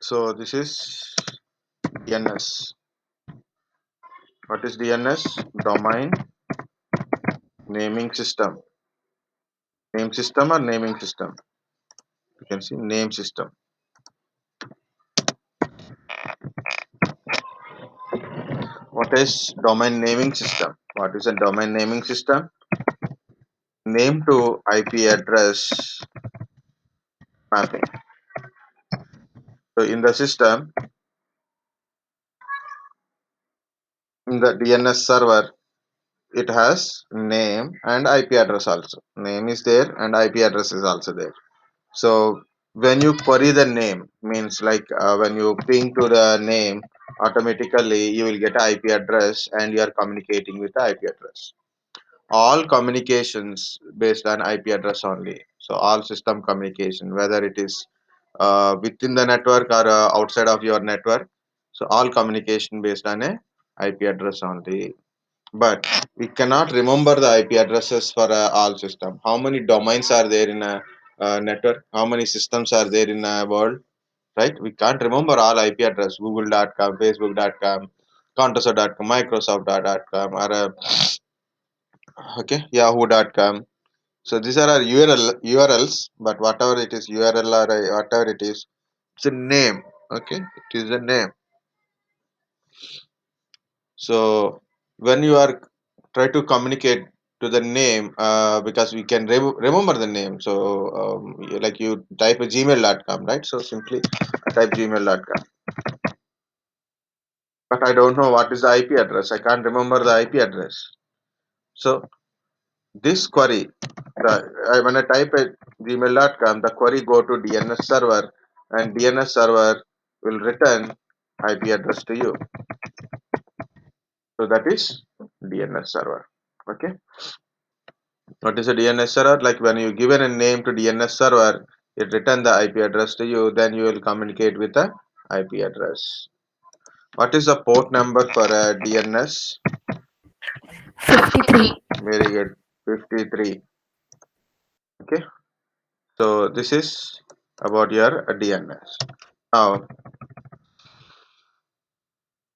So this is DNS. What is DNS? Domain naming system. Name system or naming system? You can see name system. What is domain naming system? What is a domain naming system? Name to IP address mapping. So in the system, in the DNS server, it has name and IP address also. Name is there and IP address is also there. So when you query the name, means like when you ping to the name, automatically you will get IP address and you are communicating with the IP address. All communications based on IP address only. So all system communication, whether it is within the network or outside of your network, so all communication based on a IP address only. But we cannot remember the IP addresses for all system. How many domains are there in a network? How many systems are there in a world? Right? We can't remember all IP address. Google.com, Facebook.com, Contessa.com, Microsoft.com, or okay, Yahoo.com. So these are our URLs, but whatever it is, URL or whatever it is, it's a name. Okay, it is a name. So when you are try to communicate to the name, because we can remember the name. So like you type a gmail.com, right? So simply type gmail.com. But I don't know what is the IP address. I can't remember the IP address. So this query, when I type at gmail.com, the query go to DNS server, and DNS server will return IP address to you. So that is DNS server. Okay. What is a DNS server? Like when you given a name to DNS server, it return the IP address to you. Then you will communicate with the IP address. What is the port number for a DNS? 53. Very good. 53. Okay. So this is about your DNS. Now,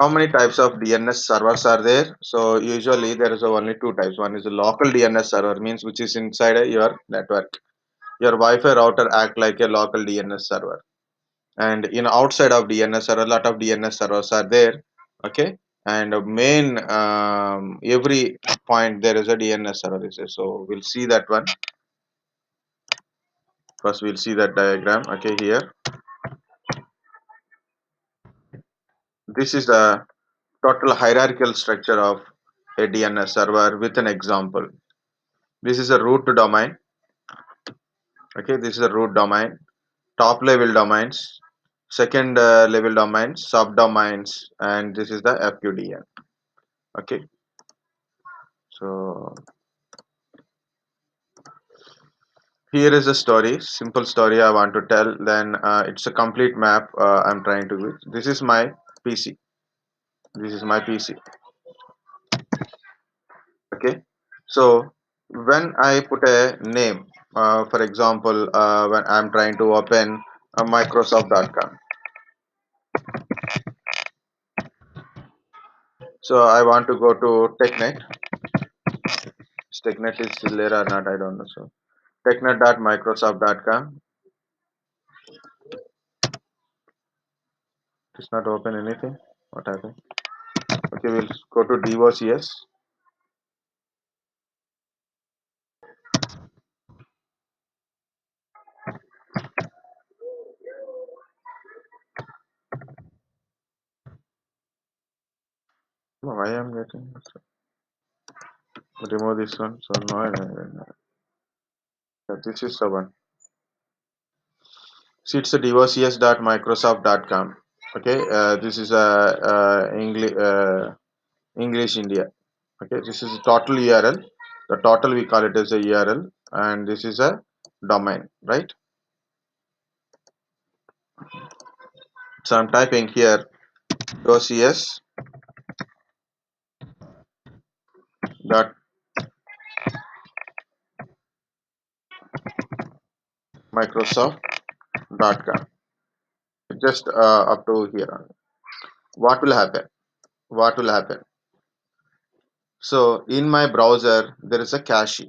how many types of DNS servers are there? So usually there is only two types. One is a local DNS server, means which is inside your network. Your Wi-Fi router act like a local DNS server. And in outside of DNS server, a lot of DNS servers are there. Okay. And main every point there is a DNS server. So we'll see that one. First we'll see that diagram. Okay, here. This is the total hierarchical structure of a DNS server with an example. This is a root domain. Okay, this is a root domain. Top level domains, second level domains, subdomains, and this is the fqdn. Okay, so here is a story, simple story I want to tell. Then it's a complete map I'm trying to do. This is my PC. This is my PC. Okay, so when I put a name, for example, when I'm trying to open Microsoft.com, so I want to go to TechNet. TechNet is still there or not? I don't know. So technet.microsoft.com. It's not open anything. What happened? Okay, we'll go to DOCS. Why I'm getting this? Remove this one. So no. This is the one. See, it's a docs.microsoft.com. Okay, this is a English India. Okay, this is a total URL. The total we call it as a URL, and this is a domain, right? So I'm typing here docs dot microsoft.com. just up to here. What will happen? What will happen? So in my browser there is a cache.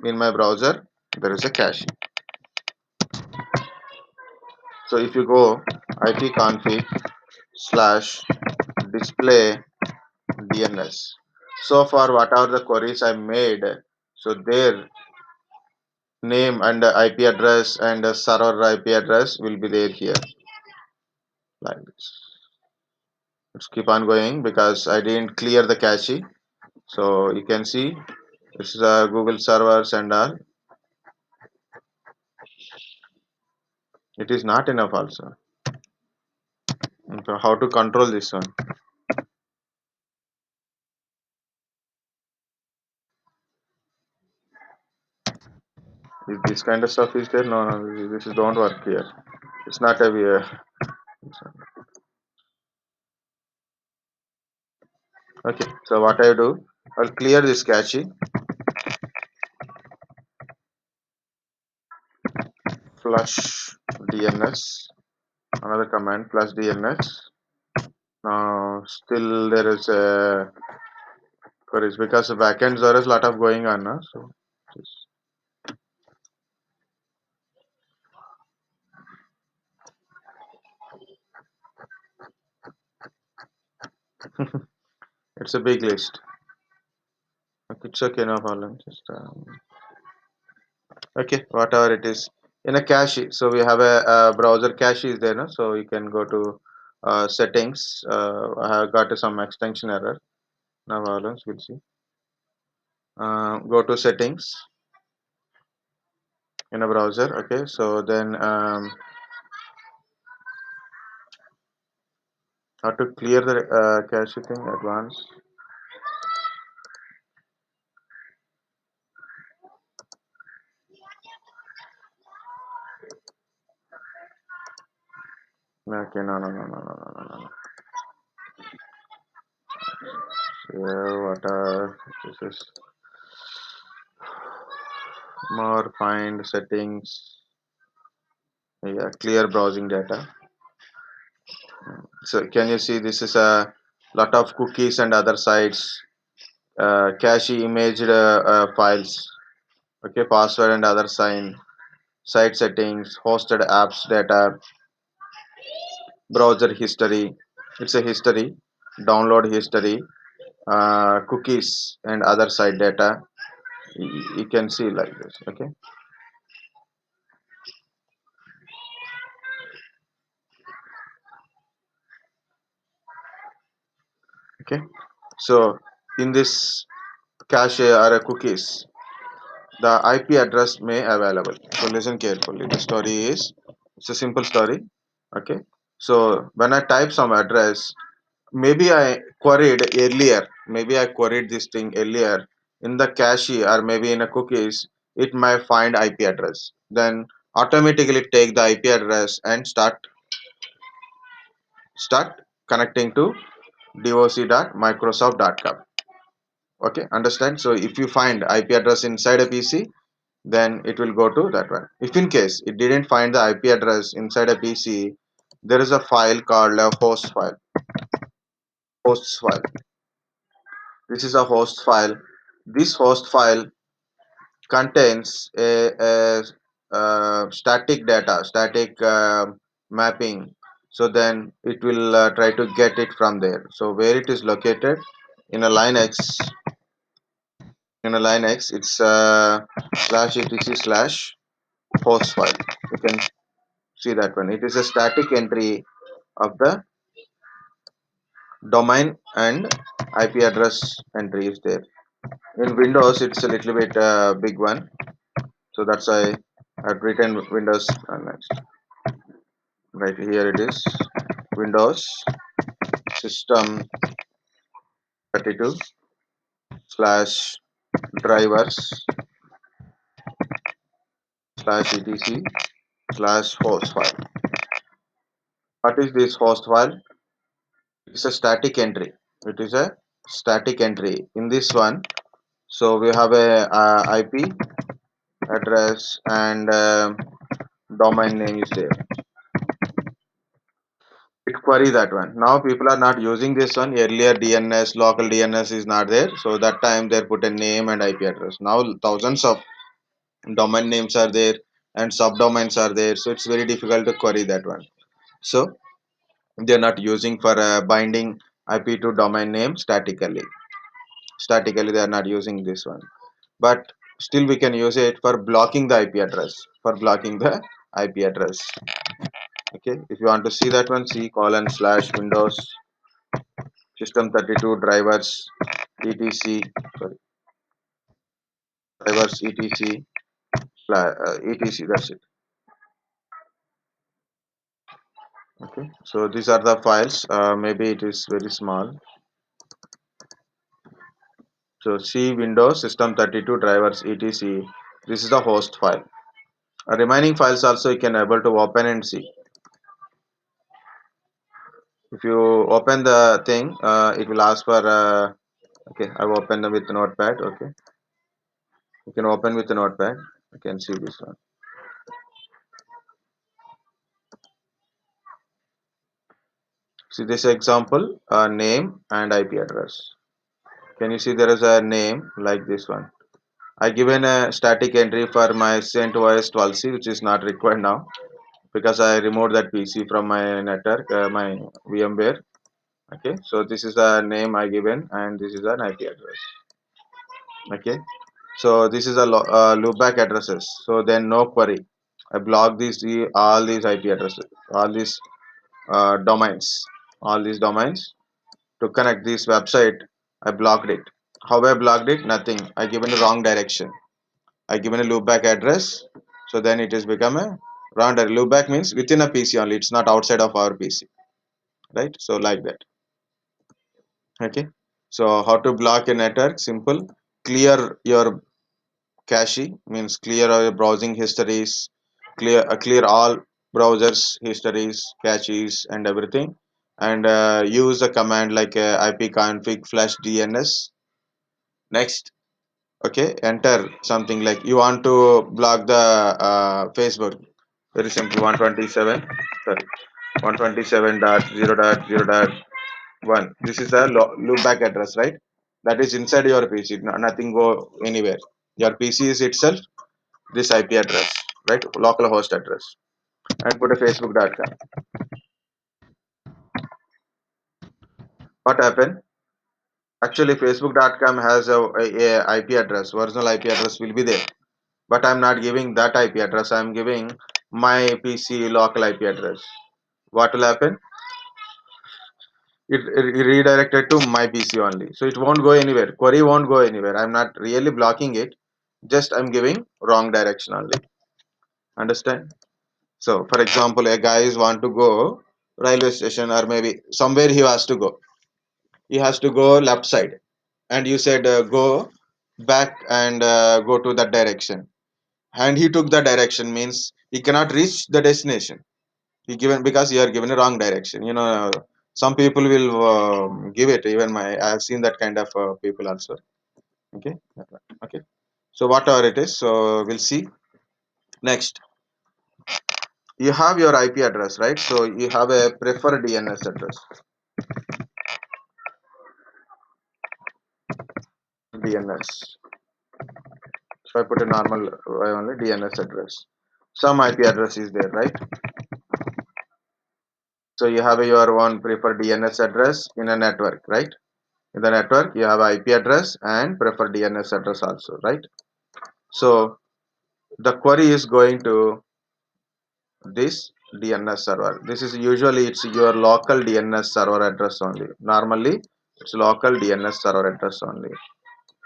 In my browser there is a cache. So if you go ipconfig slash display DNS. So far, whatever the queries I made, so their name and IP address and server IP address will be there here, like this. Let's keep on going because I didn't clear the cache. So you can see this is Google servers and all. It is not enough also. Okay, how to control this one? If this kind of stuff is there, no, this is don't work here. It's not a okay. So what I do, I'll clear this cache, flush DNS, another command plus DNS. Now still there is a queries because the backends there is a lot of going on now. So it's a big list. Okay, it's okay, no problem. Just okay, whatever it is in a cache. So we have a browser cache is there, no? So you can go to settings. I have got some extension error. No problems. We'll see. Go to settings in a browser. Okay, so then how to clear the cache thing advanced. Okay, no. Yeah, what this is more find settings. Yeah, clear browsing data. So can you see this is a lot of cookies and other sites, cache imaged files. Okay, password and other sign, site settings, hosted apps data, browser history. It's a history, download history, cookies and other site data. You can see like this. Okay. So in this cache or cookies, the IP address may available. So listen carefully. The story is it's a simple story. Okay. So when I type some address, maybe I queried earlier. Maybe I queried this thing earlier in the cache or maybe in a cookies. It might find IP address. Then automatically take the IP address and start connecting to doc.microsoft.com. Okay, understand? So if you find IP address inside a PC, then it will go to that one. If in case it didn't find the IP address inside a PC, there is a file called a host file. Hosts file. This is a host file. This host file contains a static data, static mapping. So then it will try to get it from there. So where it is located in a Linux, it's slash etc slash host file. You can see that one. It is a static entry of the domain and IP address entry is there. In Windows, it's a little bit big one, so that's why I've written Windows next. Right here it is Windows system 32 slash drivers slash etc slash host file. What is this host file? It's a static entry. It is a static entry in this one. So we have a IP address and domain name is there. query that one. Now people are not using this one. Earlier DNS, local DNS is not there. So that time they put a name and IP address. Now thousands of domain names are there and subdomains are there. So it's very difficult to query that one. So they're not using for binding IP to domain name statically. Statically they are not using this one. But still we can use it for blocking the IP address. For blocking the IP address. Okay. If you want to see that one, C colon slash Windows system32 drivers etc sorry drivers etc, that's it. Okay, so these are the files. Maybe it is very small. So C Windows system32 drivers etc, this is the host file. Remaining files also you can able to open and see. If you open the thing, it will ask for okay, I've opened them with notepad. Okay, you can open with the notepad. You can see this one. See this example, name and IP address. Can you see there is a name like this one? I given a static entry for my CentOS 12C, which is not required now because I removed that PC from my network, my VMware. Okay, so this is the name I given and this is an IP address. Okay, so this is a loopback addresses. So then no query. I block all these IP addresses, all these domains, all these domains to connect this website. I blocked it. How I blocked it? Nothing. I given the wrong direction. I given a loopback address, so then it has become a wrong direction. Loopback means within a PC only. It's not outside of our PC, right? So like that. Okay. So how to block a network? Simple. Clear your cache means clear all your browsing histories. Clear all browsers histories, caches, and everything. And use a command like ipconfig flash DNS. Next, okay, enter something like you want to block the Facebook. Very simple, 127 sorry 127.0.0.1. This is the loopback address, right? That is inside your PC. Nothing go anywhere. Your PC is itself this IP address, right? Local host address. And put a facebook.com. What happened? Actually facebook.com has a IP address. Original IP address will be there, but I'm not giving that IP address. I'm giving my PC local IP address. What will happen? It redirected to my PC only, so it won't go anywhere. Query won't go anywhere. I'm not really blocking it, just I'm giving wrong direction only. Understand? So for example, a guy is want to go railway station or maybe somewhere he has to go. He has to go left side, and you said go back and go to that direction, and he took the direction means he cannot reach the destination. He given because you are given a wrong direction. Some people will give it. Even I have seen that kind of people also. Okay, that one. Okay. So whatever it is, so we'll see next. You have your IP address, right? So you have a preferred DNS address. DNS. So I put a normal only DNS address. Some IP address is there, right? So you have your own preferred DNS address in a network, right? In the network, you have IP address and preferred DNS address also, right? So the query is going to this DNS server. This is usually it's your local DNS server address only. Normally, it's local DNS server address only.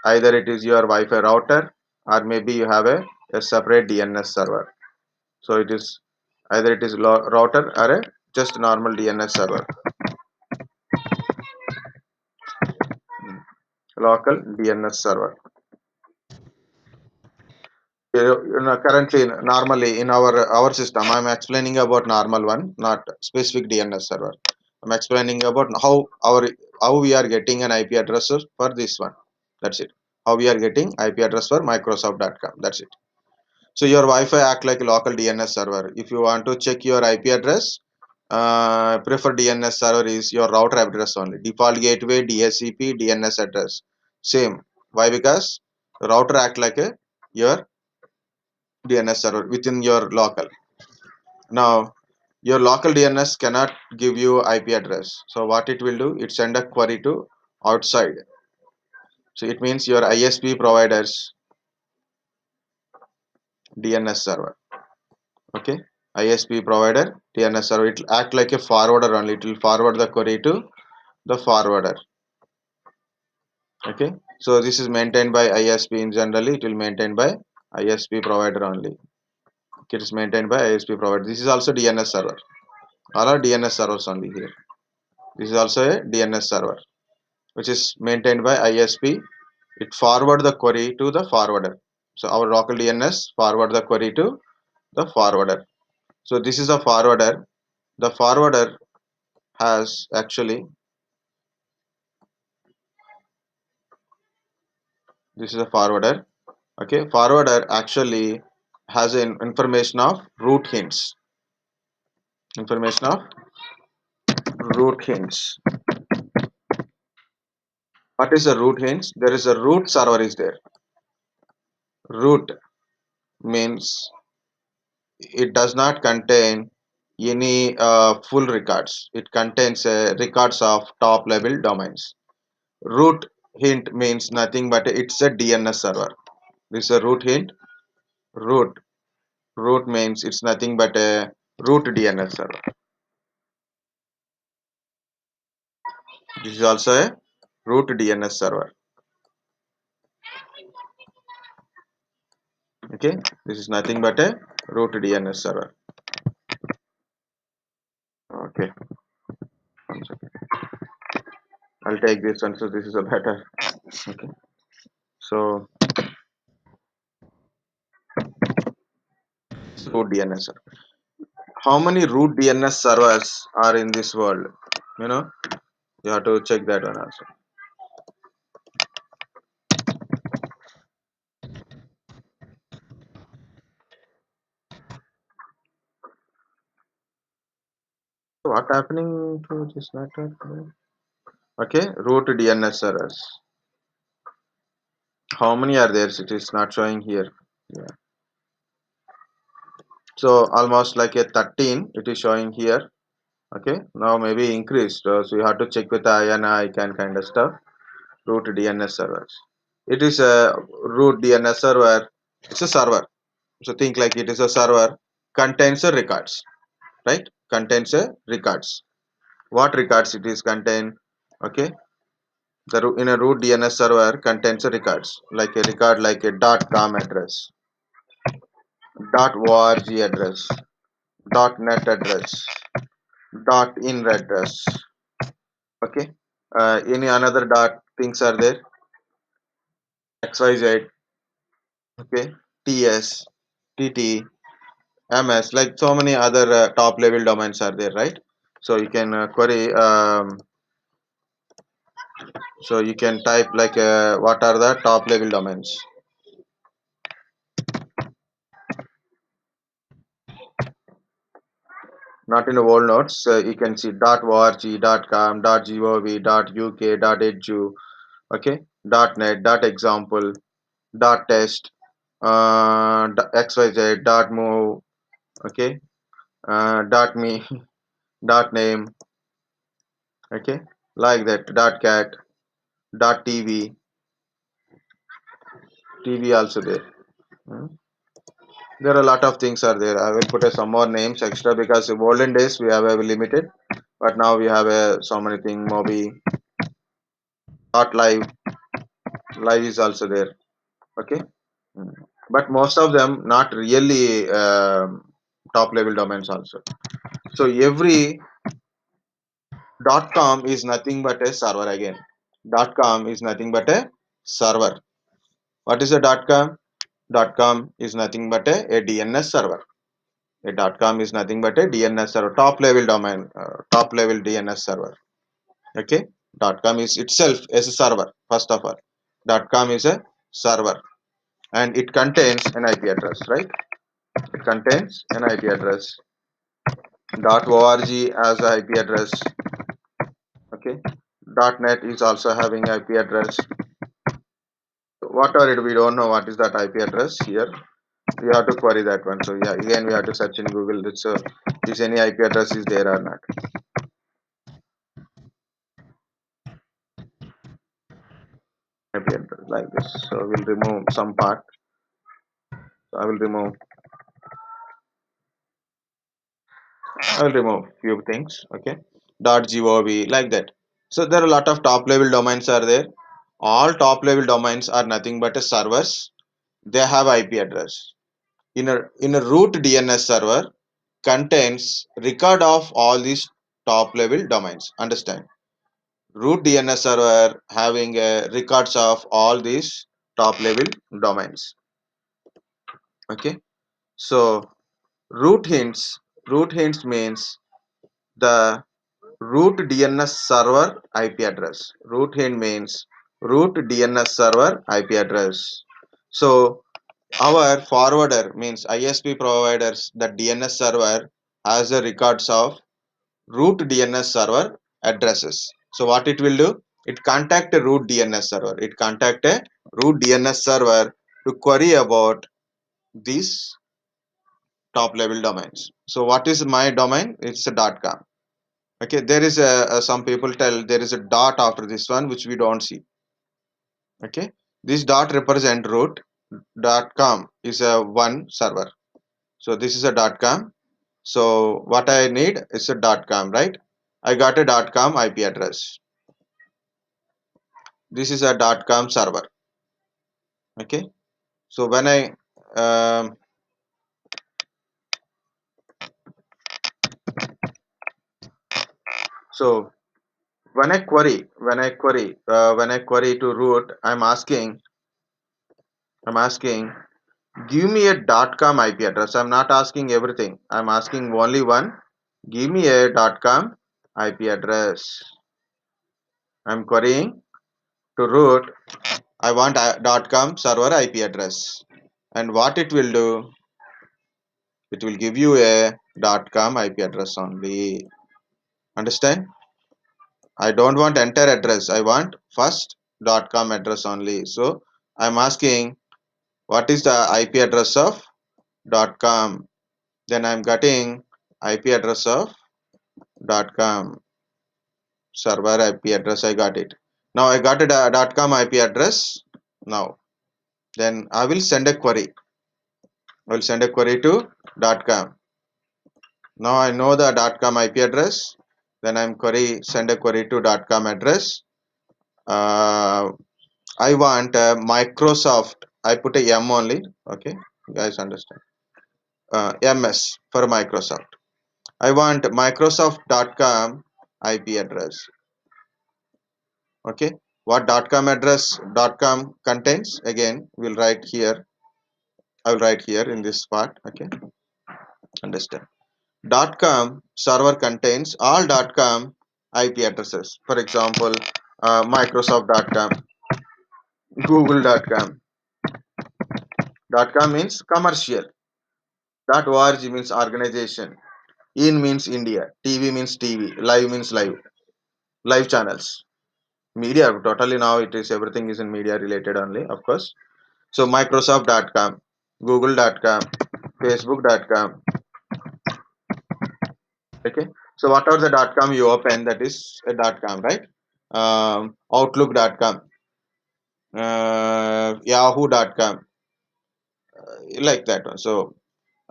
Either it is your Wi-Fi router or maybe you have a separate DNS server. So it is either it is router or a just normal DNS server. Local DNS server. Currently normally in our system I'm explaining about normal one, not specific DNS server. I'm explaining about how we are getting an IP address for this one. That's it. How we are getting IP address for microsoft.com. That's it. So your Wi-Fi act like a local DNS server. If you want to check your IP address, preferred DNS server is your router address only. Default gateway, DHCP, DNS address. Same. Why? Because router act like a your DNS server within your local. Now, your local DNS cannot give you IP address. So what it will do? It send a query to outside. So it means your ISP providers DNS server. Okay, ISP provider DNS server. It will act like a forwarder only. It will forward the query to the forwarder. Okay, so this is maintained by ISP. In generally it will maintained by ISP provider only. It is maintained by ISP provider. This is also DNS server. All are DNS servers only here. This is also a DNS server which is maintained by ISP. It forward the query to the forwarder. So our local DNS forward the query to the forwarder. So this is a forwarder. The forwarder has actually, this is a forwarder. Okay, forwarder actually has an information of root hints. Information of root hints. What is a root hints? There is a root server is there. Root means it does not contain any full records. It contains records of top level domains. Root hint means nothing but it's a DNS server. This is a root hint. Root root means it's nothing but a root DNS server. This is also a root DNS server. Okay, this is nothing but a root DNS server. Okay, one second. I'll take this one. So this is a better. Okay, so root DNS server. How many root DNS servers are in this world? You know, you have to check that one also. So what happening to this network? Okay, root DNS servers. How many are there? It is not showing here. Yeah. So almost like a 13. It is showing here. Okay, now maybe increased. So you have to check with the ICANN kind of stuff. Root DNS servers. It is a root DNS server. It's a server. So think like it is a server contains a records, right? Contains a records. What records it is contain? Okay, the in a root DNS server contains a records like a record like a .com address, .org address, .net address, .in address. Okay, any another dot things are there? XYZ. Okay, TS, TT, MS, like so many other top level domains are there, right? So you can query, so you can type like what are the top level domains. Not in the world notes, you can see .org, .com, .gov, .uk, .edu, okay, .net, .example, .test, .xyz, .move, okay, .me, .name, okay, like that, .cat, .tv, TV also there. Hmm. There are a lot of things are there. I will put some more names extra because in olden days we have a limited, but now we have so many things. Mobi, dot live, live is also there. Okay, mm. But most of them not really top level domains also. So every .com is nothing but a server again. .com is nothing but a server. What is a .com? .com is nothing but a DNS server. A .com is nothing but a DNS server, top level domain, top level DNS server. Okay, .com is itself as a server. First of all, .com is a server, and it contains an IP address, right? It contains an IP address. .org as a IP address. Okay, .net is also having IP address. Whatever it, we don't know what is that IP address here. We have to query that one. So yeah, again we have to search in Google. So is any IP address is there or not? IP address like this. So we'll remove some part. So I will remove few things. Okay, .gov like that. So there are a lot of top level domains are there. All top level domains are nothing but a servers. They have IP address. In a root DNS server contains record of all these top level domains. Understand? Root DNS server having records of all these top level domains. Okay. So root hints means the root DNS server IP address. Root hint means root DNS server IP address. So our forwarder means ISP providers, the DNS server has the records of root DNS server addresses. So what it will do? It contact a root DNS server. It contact a root DNS server to query about these top level domains. So what is my domain? It's a .com. Okay, there is some people tell there is a dot after this one which we don't see. Okay, this dot represent root. .com is a one server. So this is a .com. So what I need is a .com, right? I got a .com IP address. This is a .com server. Okay. So when I so when I query to root, I'm asking give me a .com IP address. I'm not asking everything. I'm asking only one. Give me a .com IP address. I'm querying to root. I want a .com server IP address. And what it will do? It will give you a .com IP address only. Understand? I don't want entire address. I want first .com address only. So I'm asking what is the IP address of .com. Then I'm getting IP address of .com server IP address. I got it. Now I got a .com IP address. Now then I will send a query. I will send a query to .com. Now I know the .com IP address. Then I'm send a query to .com address. I want Microsoft. I put a M only. Okay, you guys understand. MS for Microsoft. I want Microsoft.com IP address. Okay, what .com address .com contains? Again, we'll write here. I'll write here in this part. Okay, understand. .com server contains all .com IP addresses. For example, Microsoft.com, Google.com. .com means commercial. .org means organization. In means India. TV means TV. Live means live. Live channels. Media. Totally now it is everything is in media related only, of course. So Microsoft.com, Google.com, Facebook.com. Okay. So whatever the .com you open, that is a .com, right? Outlook.com, Yahoo.com, like that one. So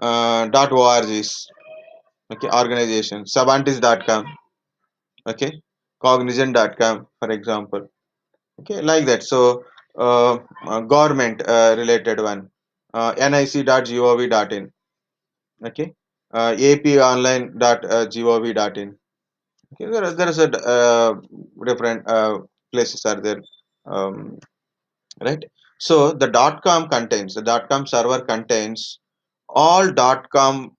.org is okay organization. Savantis.com, okay, cognizant.com for example, okay, like that. So government related one, nic.gov.in, okay, aponline.gov.in, okay, there is a different places are there, um, right? So the .com server contains all .com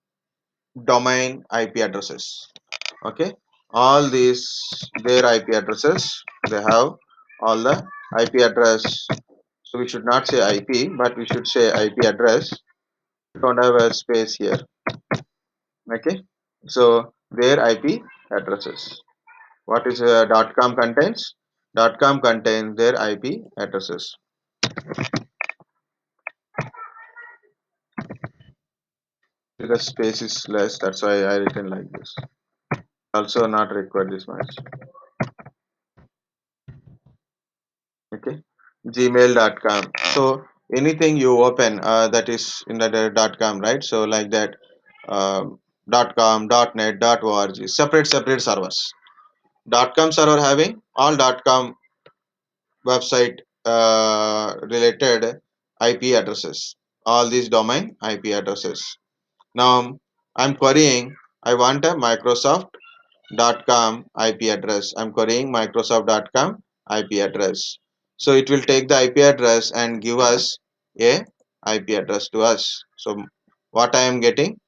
domain IP addresses. Okay, all these their IP addresses, they have all the IP address. So we should not say IP, but we should say IP address. We don't have a space here. Okay, so their IP addresses. What is .com contains? .com contains their IP addresses. Because space is less, that's why I written like this. Also not required this much. Okay, gmail.com. So anything you open that is in the .com, right? So like that, .com, .net, .org, separate servers. .com server having all .com website related IP addresses, all these domain IP addresses. Now I'm querying, I want a Microsoft.com IP address. I'm querying Microsoft.com IP address. So it will take the IP address and give us a IP address to us. So what I am getting?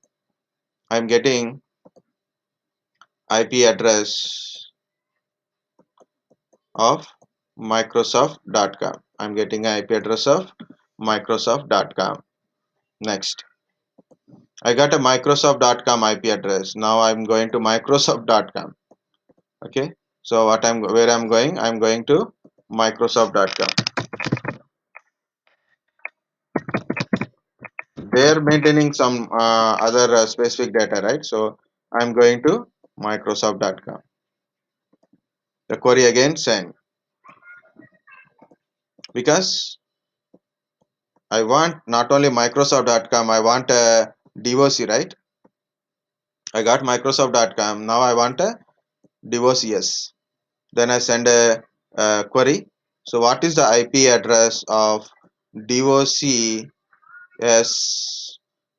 I'm getting IP address of Microsoft.com. I'm getting an IP address of Microsoft.com. Next, I got a Microsoft.com IP address. Now I'm going to Microsoft.com. Okay, so where I'm going? I'm going to Microsoft.com. They're maintaining some other specific data, right? So I'm going to Microsoft.com. The query again send, because I want not only Microsoft.com, I want a DOC, right? I got Microsoft.com. Now I want a DOCS. Then I send a query. So what is the IP address of DOCS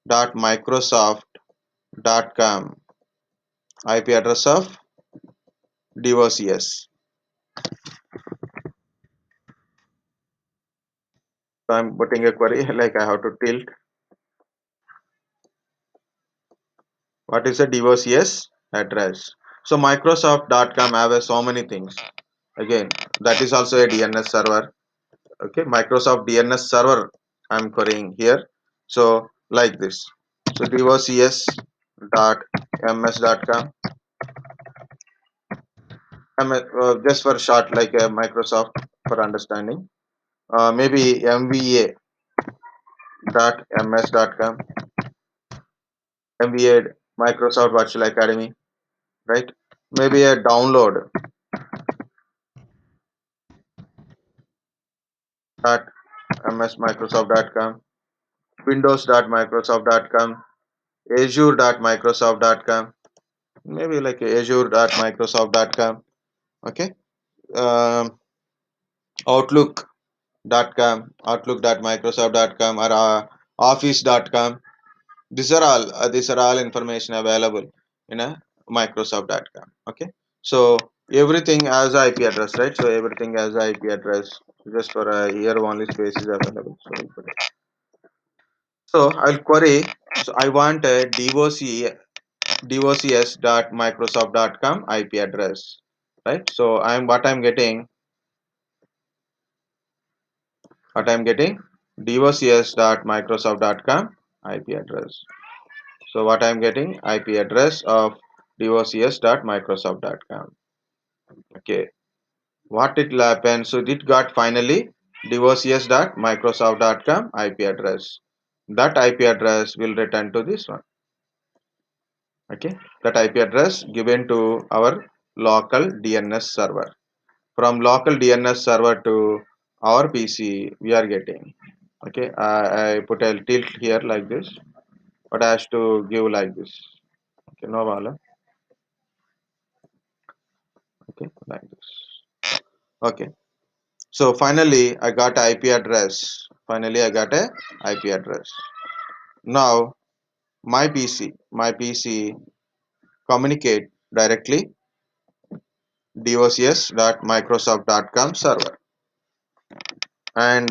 dot Microsoft.com? IP address of DOCS. So I'm putting a query like I have to tilt. What is a DOCS address? So Microsoft.com have so many things. Again, that is also a DNS server. Okay, Microsoft DNS server I'm querying here. So like this. So DOCS.ms.com. Just for short, like Microsoft for understanding. Maybe MVA.ms.com. MVA Microsoft Virtual Academy, right? Maybe a download dot msmicrosoft.com, windows.microsoft.com, azure.microsoft.com, maybe like azure.microsoft.com. Okay, um, outlook.com, outlook.microsoft.com, or office.com. These are all information available in a Microsoft.com. Okay, so everything has IP address, right? So everything has IP address. Just for a year only space is available. So we'll put it. So I'll query. So I want a docs.microsoft.com IP address, right? So what I'm getting docs.microsoft.com IP address. So what I'm getting IP address of docs.microsoft.com. Okay, what it will happen? So it got finally docs.microsoft.com IP address. That IP address will return to this one. Okay, that IP address given to our local DNS server. From local DNS server to our PC, we are getting. Okay, I put a tilt here like this, but I have to give like this. Okay, no problem. Okay, like this. Okay, so finally I got a IP address. Finally I got a IP address. Now my PC communicate directly docs.microsoft.com server and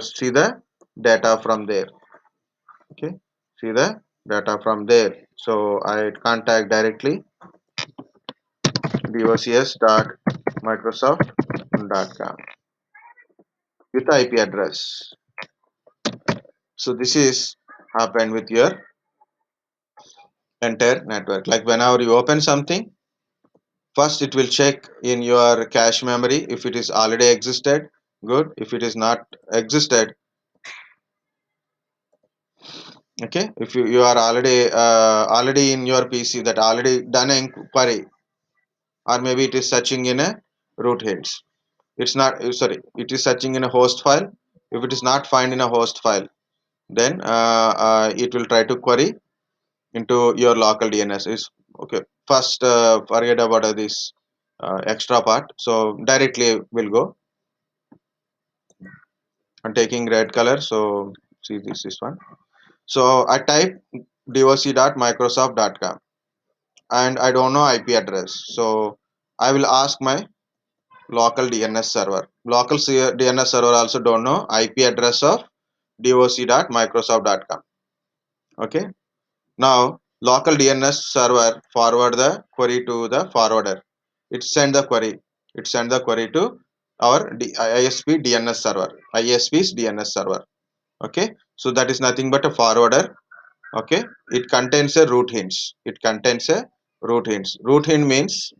see the data from there. Okay, see the data from there. So I contact directly docs.microsoft.com with IP address. So this is happened with your enter network. Like whenever you open something, first it will check in your cache memory if it is already existed, good. If it is not existed, okay, if you are already in your PC that already done an query, or maybe it is searching in a root heads, it's not sorry, it is searching in a host file. If it is not find in a host file, then it will try to query into your local DNS. Is okay, first forget about this extra part, so directly we'll go. I'm taking red color, so see, this is one. So I type doc.microsoft.com and I don't know IP address, so I will ask my local DNS server. Local DNS server also don't know IP address of doc.microsoft.com. Okay. Now local DNS server forward the query to the forwarder. It send the query. It send the query to our ISP DNS server. ISP's DNS server. Okay. So that is nothing but a forwarder. Okay. It contains a root hints. It contains a root hints. Root hint means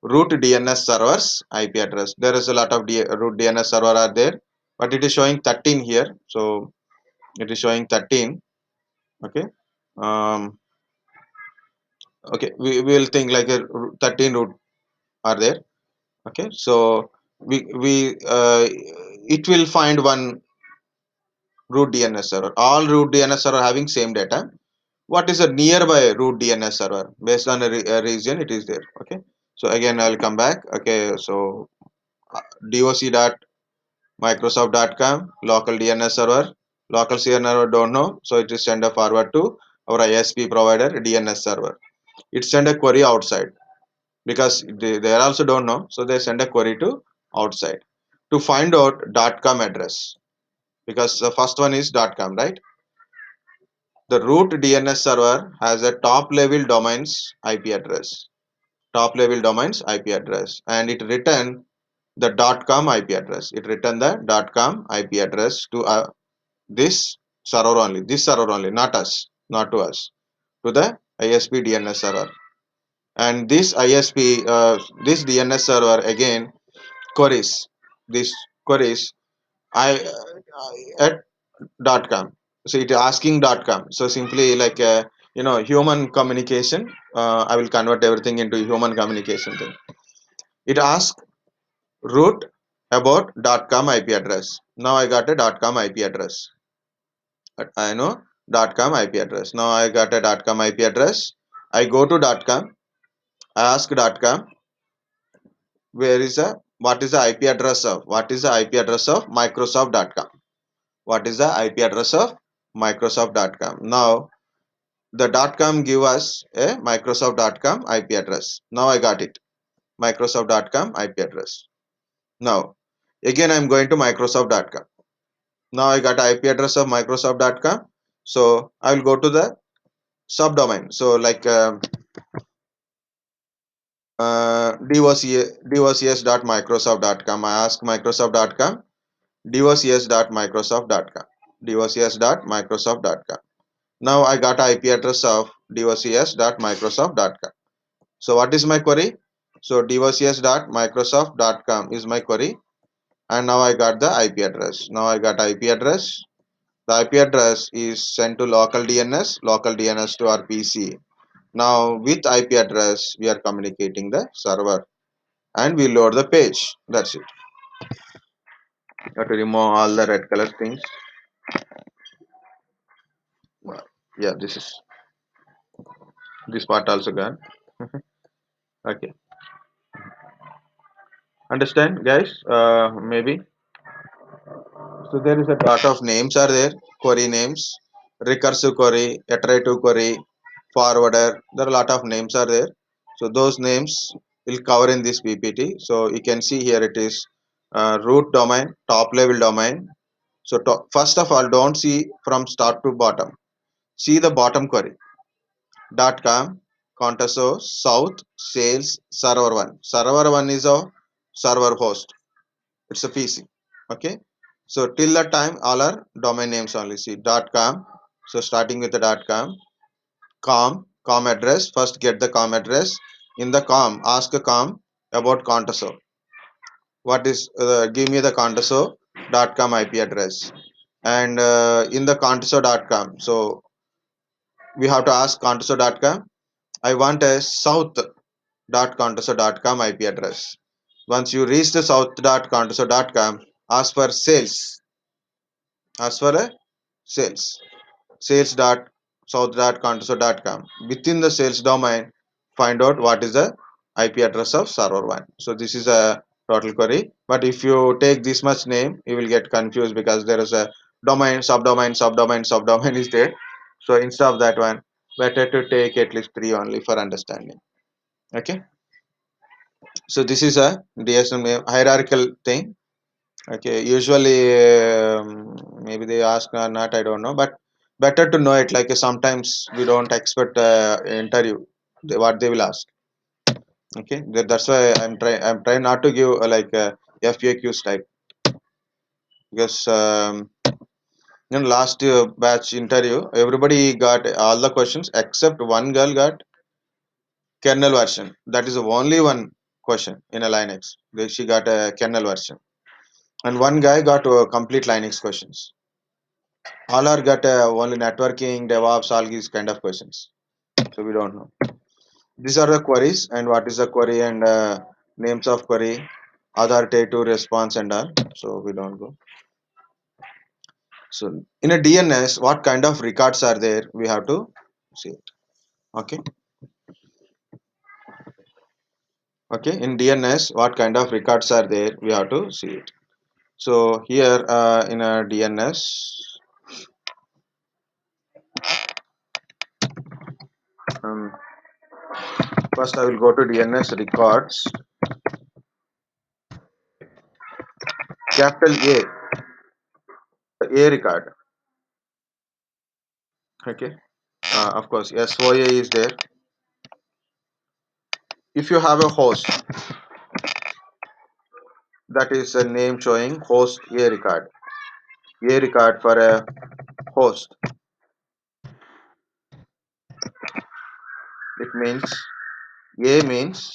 root DNS servers IP address. There is a lot of root DNS server are there, but it is showing 13 here. So it is showing 13. Okay. Um, okay. We will think like a 13 root are there. Okay. So we it will find one root DNS server. All root DNS server having same data. What is a nearby root DNS server based on a region? It is there. Okay. So again, I'll come back. Okay. So doc Microsoft.com, local DNS server, local server don't know, so it is send a forward to our ISP provider DNS server. It send a query outside because they also don't know, so they send a query to outside to find out .com address, because the first one is .com, right? The root DNS server has a top level domains IP address, and it return the .com IP address. It return the .com IP address to this server only, not us, not to us, to the ISP DNS server. And this ISP, this DNS server again queries this queries I at .com. So it asking .com. So simply like human communication. I will convert everything into human communication thing. It asks root about .com IP address. Now I got a .com IP address. I know .com IP address. Now I got a .com IP address. I go to .com. I ask .com where is the what is the IP address of Microsoft.com. What is the IP address of Microsoft.com? Now the .com give us a Microsoft.com IP address. Now I got it. Microsoft.com IP address. Now again I'm going to Microsoft.com. Now I got IP address of Microsoft.com. So I will go to the subdomain. So like docs.microsoft.com. I ask Microsoft.com, docs.microsoft.com, docs.microsoft.com. Now I got IP address of docs.microsoft.com. So what is my query? So docs.microsoft.com is my query, and now I got the IP address. Now I got IP address. The IP address is sent to local DNS to our PC. Now with IP address we are communicating the server, and we load the page. That's it. Got to remove all the red color things. Yeah, this part also gone. Okay, understand, guys? Maybe. So there is a lot of names are there. Query names, recursive query, iterative query, forwarder. There are a lot of names are there. So those names will cover in this PPT. So you can see here it is root domain, top level domain. So first of all, don't see from start to bottom. See the bottom query. .com, Contaso, South, Sales, Server 1. Server 1 is a server host. It's a PC. Okay. So till the time all are domain names only. See .com. So starting with the .com, com address. First get the com address. In the com, ask a com about contoso. What is give me the contoso.com IP address, and in the contoso.com, so we have to ask contoso.com, I want a south.contoso.com IP address. Once you reach the south.contoso.com, ask for sales, ask for a sales, sales.south.contoso.com. Within the sales domain, find out what is the IP address of server 1. So this is a total query. But if you take this much name, you will get confused because there is a domain, subdomain, subdomain, subdomain is there. So instead of that one, better to take at least 3 only for understanding. Okay. So this is a DSM hierarchical thing. Okay. Usually, maybe they ask or not, I don't know. But better to know it. Like sometimes we don't expect interview what they will ask. Okay. That's why I'm trying not to give FAQs type, because last batch interview everybody got all the questions except one girl got kernel version. That is the only one question in a Linux. She got a kernel version, and one guy got complete Linux questions. All are got only networking, DevOps, all these kind of questions. So we don't know. These are the queries, and what is the query, and names of query, authoritative response, and all. So we don't go. So in a DNS, what kind of records are there? We have to see it. Okay. Okay. In DNS, what kind of records are there? We have to see it. So here in a DNS, um, first I will go to DNS records, capital A record. Okay. Of course, SOA is there. If you have a host, that is a name showing host A record. A record for a host. It means A means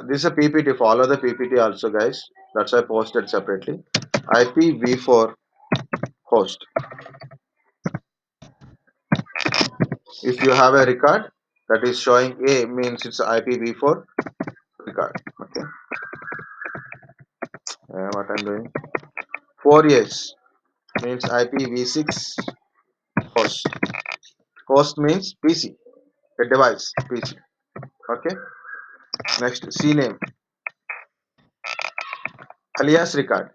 this is a PPT. Follow the PPT also, guys. That's why I posted separately. IPv4 host. If you have a record that is showing A, means it's IPv4 record. Okay. What I'm doing? 4 years means IPv6 host. Host means PC, a device, PC. Okay. Next, Cname, alias record.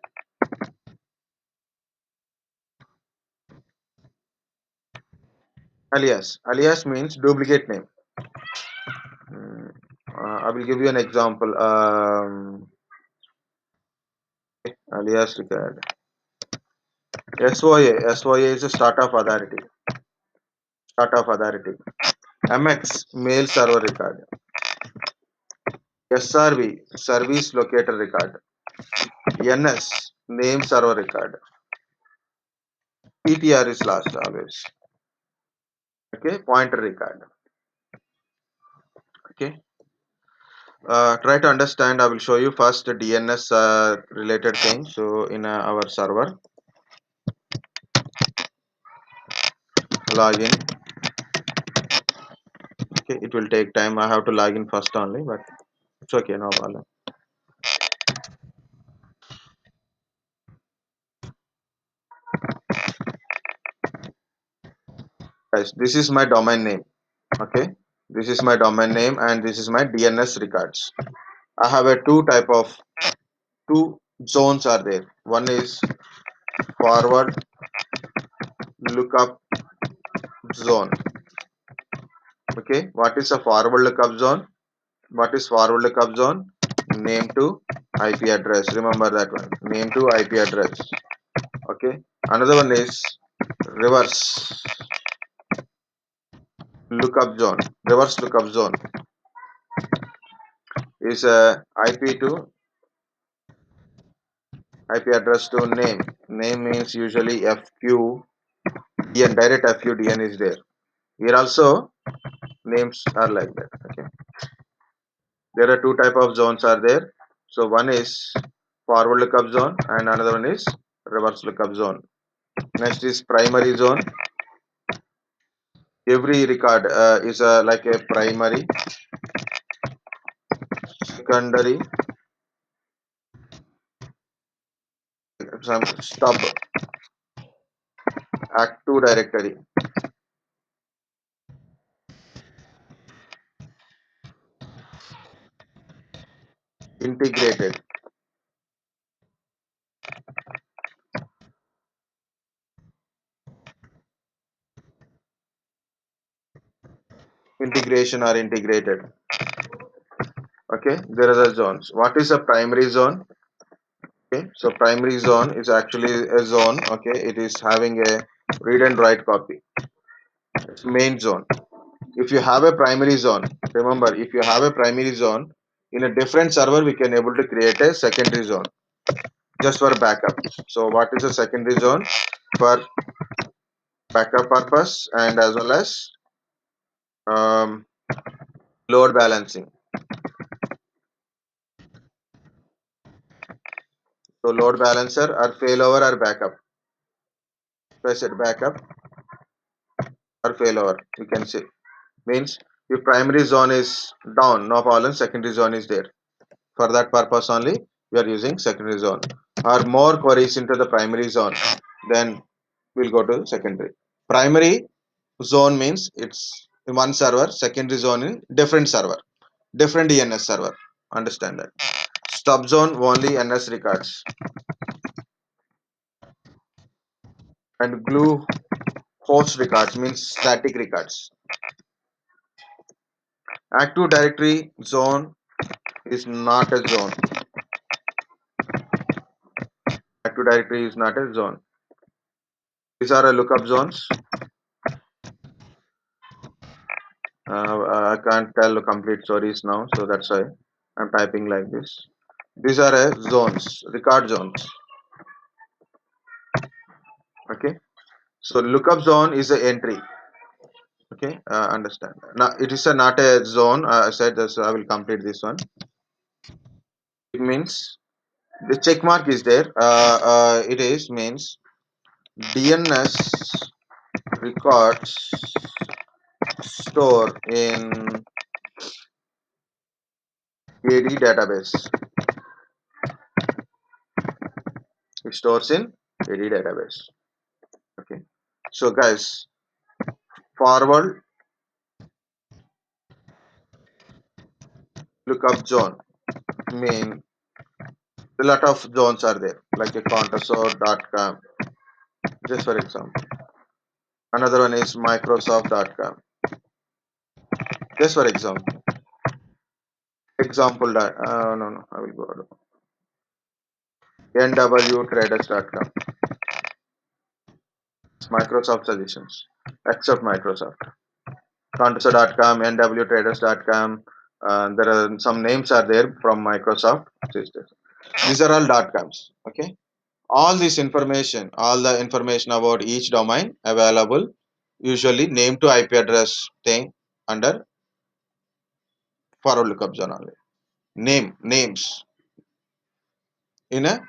Alias means duplicate name. Mm, I will give you an example. Alias record. SOA is a start of authority. Start of authority. MX, mail server record. SRV, service locator record. NS, name server record. PTR is last always. Okay, pointer record. Okay. Try to understand. I will show you first the DNS related thing. So in our server, login. Okay, it will take time. I have to log in first only, but it's okay, no problem. Guys, this is my domain name. Okay, this is my domain name, and this is my DNS records. I have a two zones are there. One is forward lookup zone. Okay, what is a forward lookup zone? What is forward lookup zone? Name to IP address. Remember that one. Name to IP address. Okay. Another one is reverse lookup zone. Reverse lookup zone is a IP address to name. Name means usually FQDN. Direct FQDN is there. Here also names are like that. Okay, there are two type of zones are there. So one is forward lookup zone and another one is reverse lookup zone. Next is primary zone. Every record is like a primary, secondary, some stub, active directory, integrated. Integration or integrated. Okay, there are the zones. What is a primary zone? Okay, so primary zone is actually a zone. Okay, it is having a read and write copy. It's main zone. If you have a primary zone, remember, if you have a primary zone in a different server, we can able to create a secondary zone just for backup. So what is a secondary zone? For backup purpose and as well as um, load balancing. So load balancer or failover or backup. Press it backup or failover. You can see means if primary zone is down, no problem. Secondary zone is there. For that purpose only, we are using secondary zone. Or more queries into the primary zone, then we'll go to secondary. Primary zone means it's in one server. Secondary zone in different server, different DNS server. Understand that. Stub zone only NS records and glue host records means static records. Active directory zone is not a zone. Active directory is not a zone. These are lookup zones. I can't tell the complete stories now, so that's why I'm typing like this. These are zones, record zones. Okay, so lookup zone is an entry. Okay, understand. Now it is not a zone. I said this. I will complete this one. It means the check mark is there. It is means DNS records store in AD database. It stores in AD database. Okay, so guys, forward lookup zone mean a lot of zones are there like a countersort.com, just for example. Another one is microsoft.com, just for example. Example dot no, I will go to nwtraders.com. It's Microsoft suggestions except Microsoft. Countersort.com, nwtraders.com. There are some names are there from Microsoft systems. These are all .coms. Okay, all this information, all the information about each domain available, usually name to IP address thing under forward lookup zone only. Names in a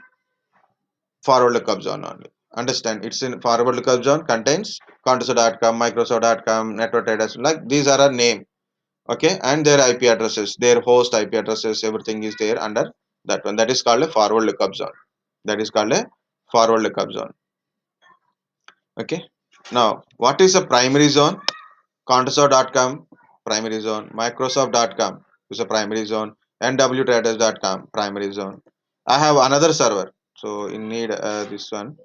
forward lookup zone only. Understand? It's in forward lookup zone contains countersort.com, microsoft.com, network traders, like these are a name. Okay, and their IP addresses, their host IP addresses, everything is there under that one. That is called a forward lookup zone. That is called a forward lookup zone. Okay, now what is a primary zone? Countersort.com primary zone, Microsoft.com is a primary zone, nwtraders.com primary zone. I have another server, so you need this one.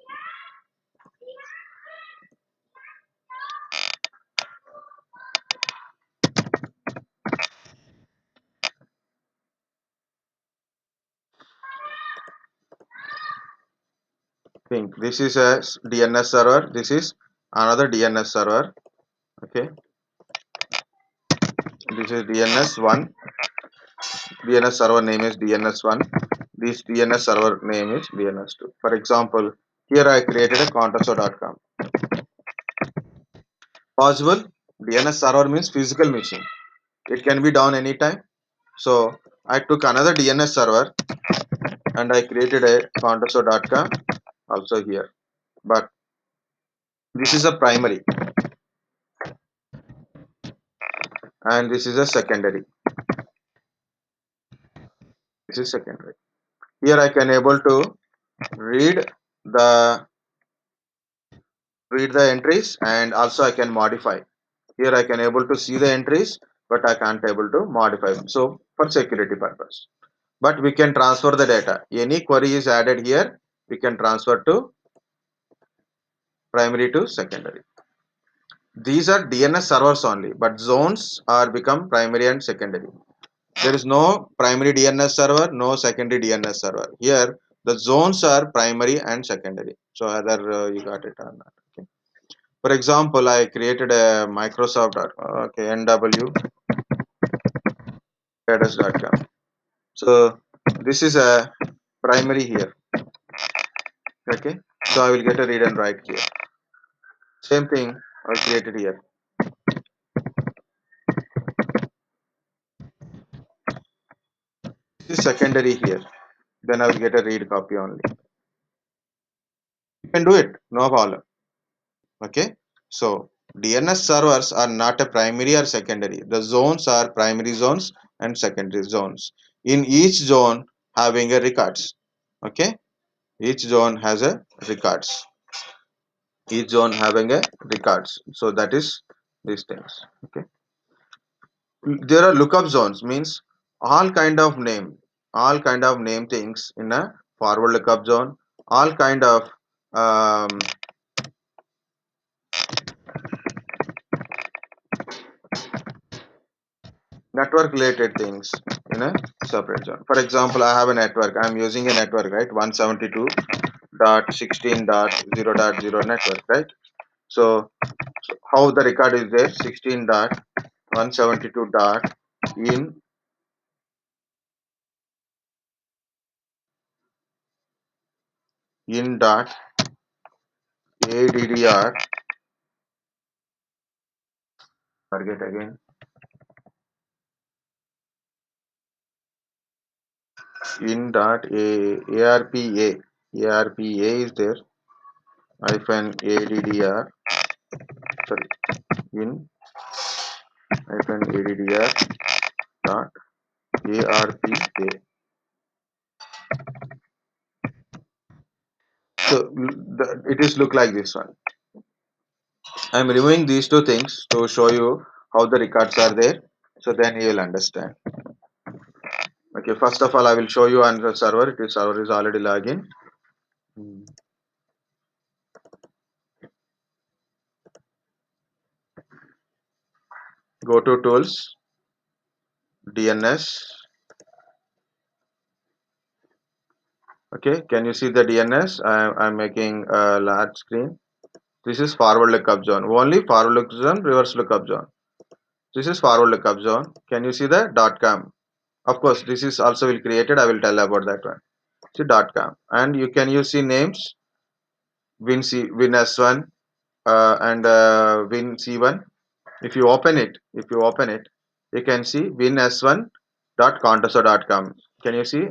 Think this is a DNS server. This is another DNS server. Okay, this is DNS1. DNS server name is DNS1. This DNS server name is DNS2. For example, here I created a countersort.com. Possible DNS server means physical machine. It can be down anytime. So I took another DNS server and I created a contoso.com also here. But this is a primary and this is a secondary. This is secondary. Here I can able to read the entries, and also I can modify. Here I can able to see the entries, but I can't able to modify them. So for security purpose. But we can transfer the data. Any query is added here, we can transfer to primary to secondary. These are DNS servers only, but zones are become primary and secondary. There is no primary DNS server, no secondary DNS server. Here the zones are primary and secondary. So either you got it or not. Okay. For example, I created a Microsoft NW address.com. So this is a primary here. Okay. So I will get a read and write here. Same thing I created here. This is secondary here. Then I will get a read copy only. You can do it, no problem. Okay. So DNS servers are not a primary or secondary. The zones are primary zones and secondary zones. In each zone having a records. Okay. Each zone has a records. Each zone having a records. So that is these things. Okay. There are lookup zones means all kind of name things in a forward lookup zone, all kind of um, network related things in a separate zone. For example, I have a network. I am using a network, right? 172.16.0.0 network, right? So how the record is there? 16.172 dot in dot addr. Forget again. In dot arpa. Arpa is there. Hyphen addr. Sorry. In hyphen addr dot arpa. So it is look like this one. I am removing these two things to show you how the records are there. So then you will understand. Okay, first of all, I will show you on the server. It is server is already login. Go to tools, DNS. Okay, can you see the DNS? I'm making a large screen. This is forward lookup zone. Only forward lookup zone, reverse lookup zone. This is forward lookup zone. Can you see the .com? Of course, this is also will created. I will tell about that one. See .com, and you can use see names win s1 and win c1. If you open it, you can see win s1 .contoso.com. Can you see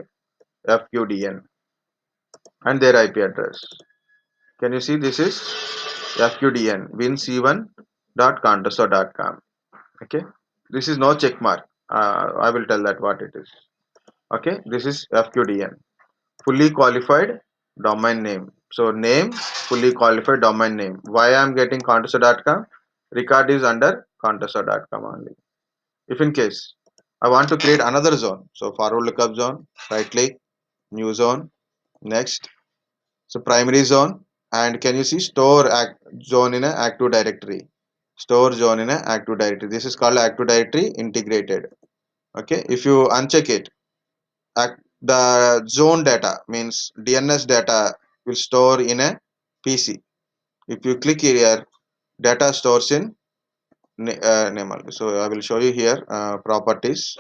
fqdn and their IP address? Can you see this is fqdn win c1 .contoso.com. Okay, this is no check mark. I will tell that what it is. Okay, this is fqdn, fully qualified domain name. So name, fully qualified domain name. Why I am getting contoso.com? Record is under contoso.com only. If in case I want to create another zone, so forward lookup zone, right click, new zone, next. So primary zone, and can you see store zone in a active directory? Store zone in a active directory. This is called active directory integrated. Okay, if you uncheck it, the zone data means DNS data will store in a PC. If you click here, data stores in name only. So I will show you here properties.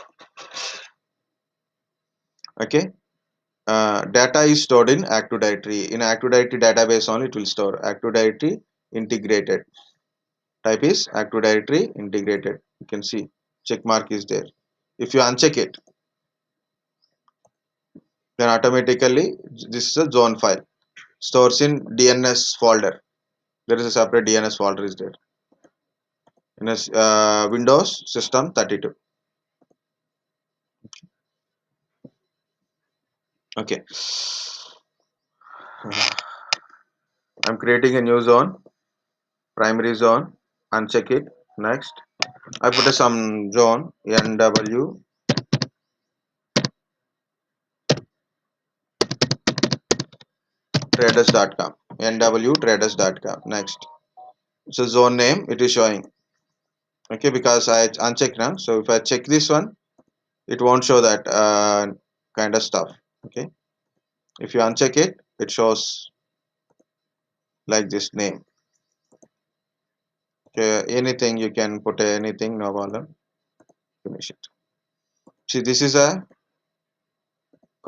Okay, data is stored in active directory. In active directory database only it will store. Active directory integrated. type is Active Directory integrated. You can see check mark is there. If you uncheck it, then automatically this is a zone file stores in DNS folder. There is a separate DNS folder is there in a Windows system 32. Okay, I'm creating a new zone, primary zone. Uncheck it. Next, I put a some zone NW traders.com, nwtraders.com. Next, so zone name it is showing. Okay, because I unchecked now. So if I check this one, it won't show that kind of stuff. Okay, if you uncheck it, it shows like this name. Okay, anything you can put anything, no problem. Finish it. See, this is a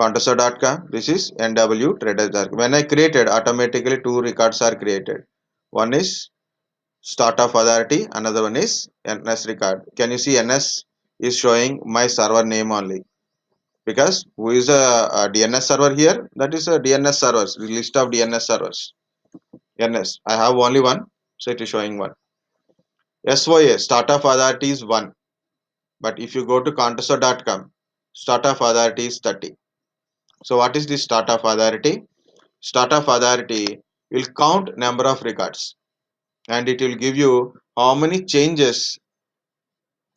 contessor.com. This is nwtraders.com. When I created, automatically two records are created. One is start of authority, another one is NS record. Can you see NS is showing my server name only? Because who is a DNS server here? That is a DNS servers, the list of DNS servers. NS. I have only one, so it is showing one. SOA, start of authority is 1. But if you go to contessor.com, start of authority is 30. So what is this start of authority? Start of authority will count number of records and it will give you how many changes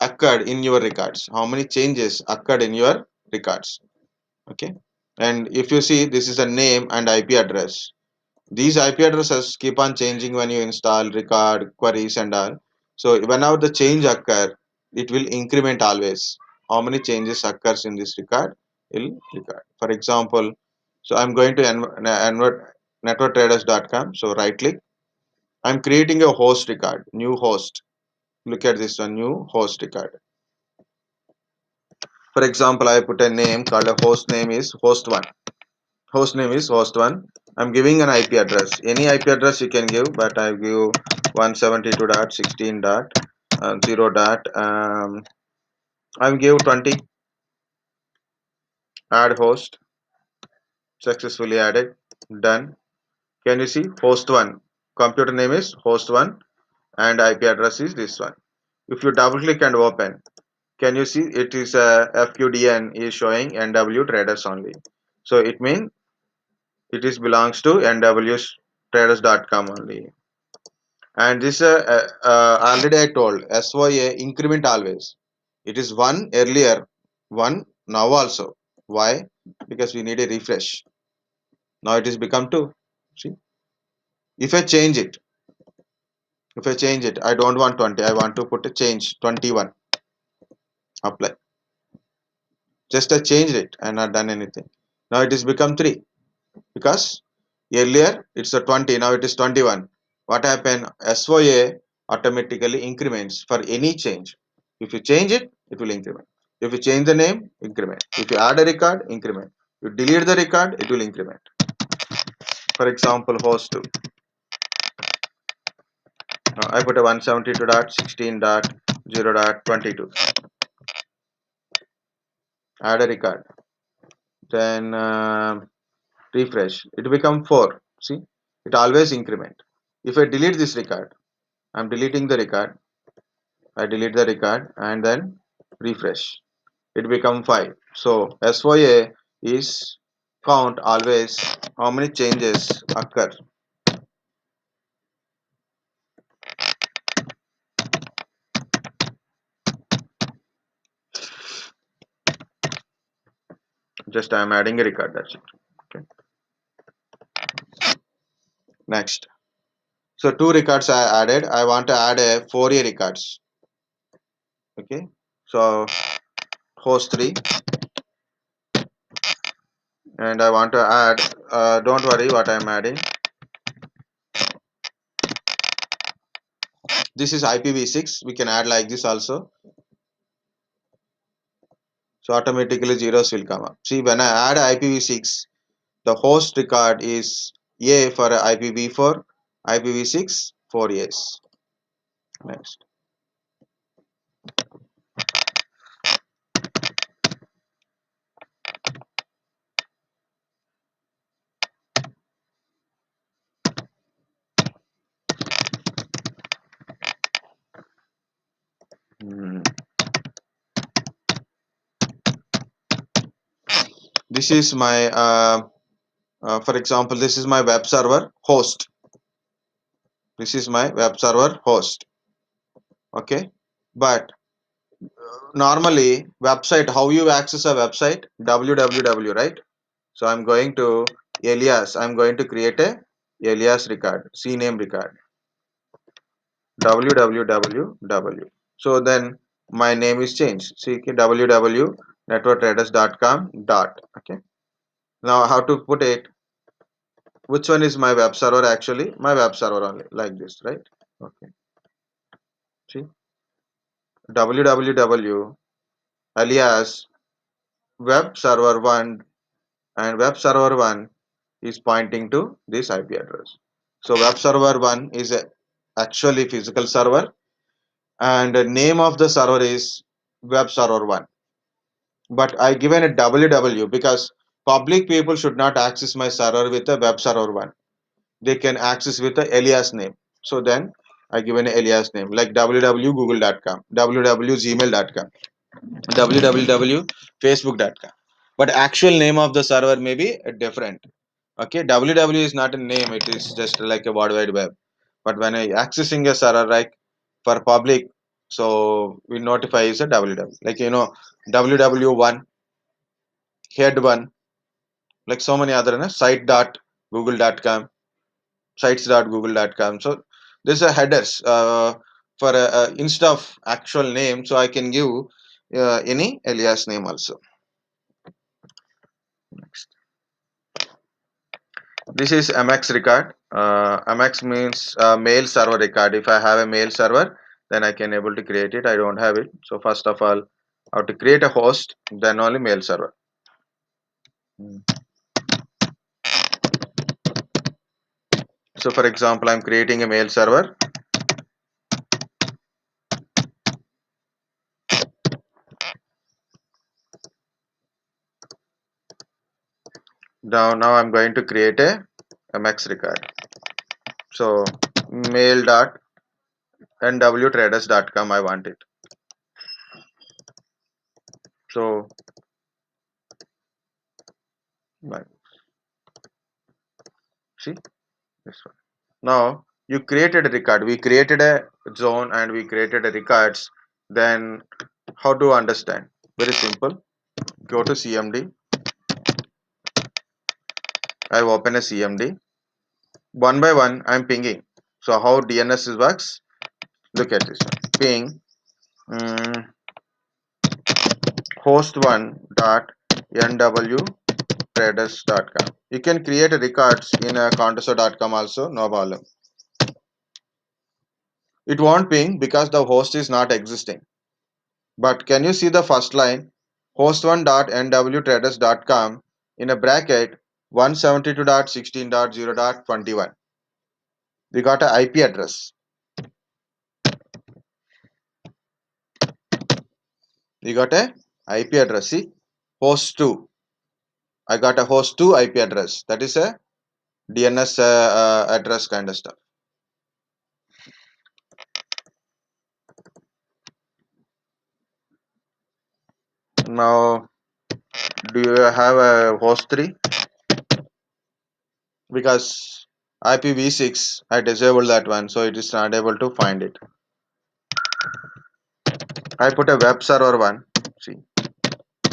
occurred in your records, how many changes occurred in your records. Okay, and if you see, this is a name and IP address. These IP addresses keep on changing when you install record queries and all. So whenever the change occur, it will increment always. How many changes occurs in this record will record. For example, so I'm going to networktraders.com. So right click. I'm creating a host record, new host. Look at this one, new host record. For example, I put a name called a host name is host1. Host name is host1. I'm giving an IP address. Any IP address you can give, but I give 172.16.0. I give 20. Add host. Successfully added. Done. Can you see host1? Computer name is host1 and IP address is this one. If you double click and open, can you see it is a fqdn is showing NW traders only. So it means it is belongs to nwtraders.com only. And this already I told SOA increment always. It is one earlier, one now also. Why? Because we need a refresh. Now it is become two. See, if I change it, I don't want 20. I want to put a change 21. Apply. Just I changed it and not done anything. Now it is become 3 because earlier it's a 20. Now it is 21. What happened? SOA automatically increments for any change. If you change it, it will increment. If you change the name, increment. If you add a record, increment. You delete the record, it will increment. For example, host 2. I put a 172.16.0.22. Add a record. Then refresh. It become 4. See, it always increment. If I delete this record, I'm deleting the record. I delete the record and then refresh. It become 5. So SOA is count always how many changes occur. Just I am adding a record, that's it. Okay. Next. So 2 records I added. I want to add a 4A records. Okay. So host 3 and I want to add don't worry what I am adding. This is IPv6. We can add like this also. So automatically zeros will come up. See, when I add IPv6, the host record is A for IPv4, IPv6, 4 A's. Next. Hmm. This is my for example, this is my web server host. This is my web server host. Okay, but normally website, how you access a website? www, right? So I'm going to alias. I'm going to create a alias record, Cname record, www. So then my name is changed. See, www.networktraders.com dot. Okay. Now how to put it? Which one is my web server actually? My web server only, like this, right? Okay. See, www alias web server 1, and web server 1 is pointing to this IP address. So web server 1 is a actually physical server, and the name of the server is web server 1. But I given a www because public people should not access my server with a web server 1. They can access with the alias name. So then I given an alias name like www.google.com, www.gmail.com, www.facebook.com. But actual name of the server may be different. Okay, www is not a name; it is just like a World Wide Web. But when I accessing a server like for public, so we notify is a www. Like www1, head1, like so many other site.google.com, sites.google.com. So these are headers for instead of actual name. So I can give any alias name also. Next. This is MX record. MX means mail server record. If I have a mail server, then I can able to create it. I don't have it. So first of all, I have to create a host, then only mail server. So for example, I'm creating a mail server. Now I'm going to create a MX record. So mail.nwtraders.com I want it. So like, see this one. Now you created a record. We created a zone and we created a records. Then how to understand? Very simple. Go to CMD. I open a CMD. One by one, I'm pinging. So how DNS works? Look at this. Ping host1 dot nwtraders.com. You can create records in a contessor.com also, no problem. It won't ping because the host is not existing. But can you see the first line? host1.nwtraders.com in a bracket 172.16.0.21. We got an IP address. We got a IP address. See, host 2. I got a host 2 IP address. That is a DNS address kind of stuff. Now, do you have a host 3? Because IPv6, I disabled that one, so it is not able to find it. I put a web server 1. See,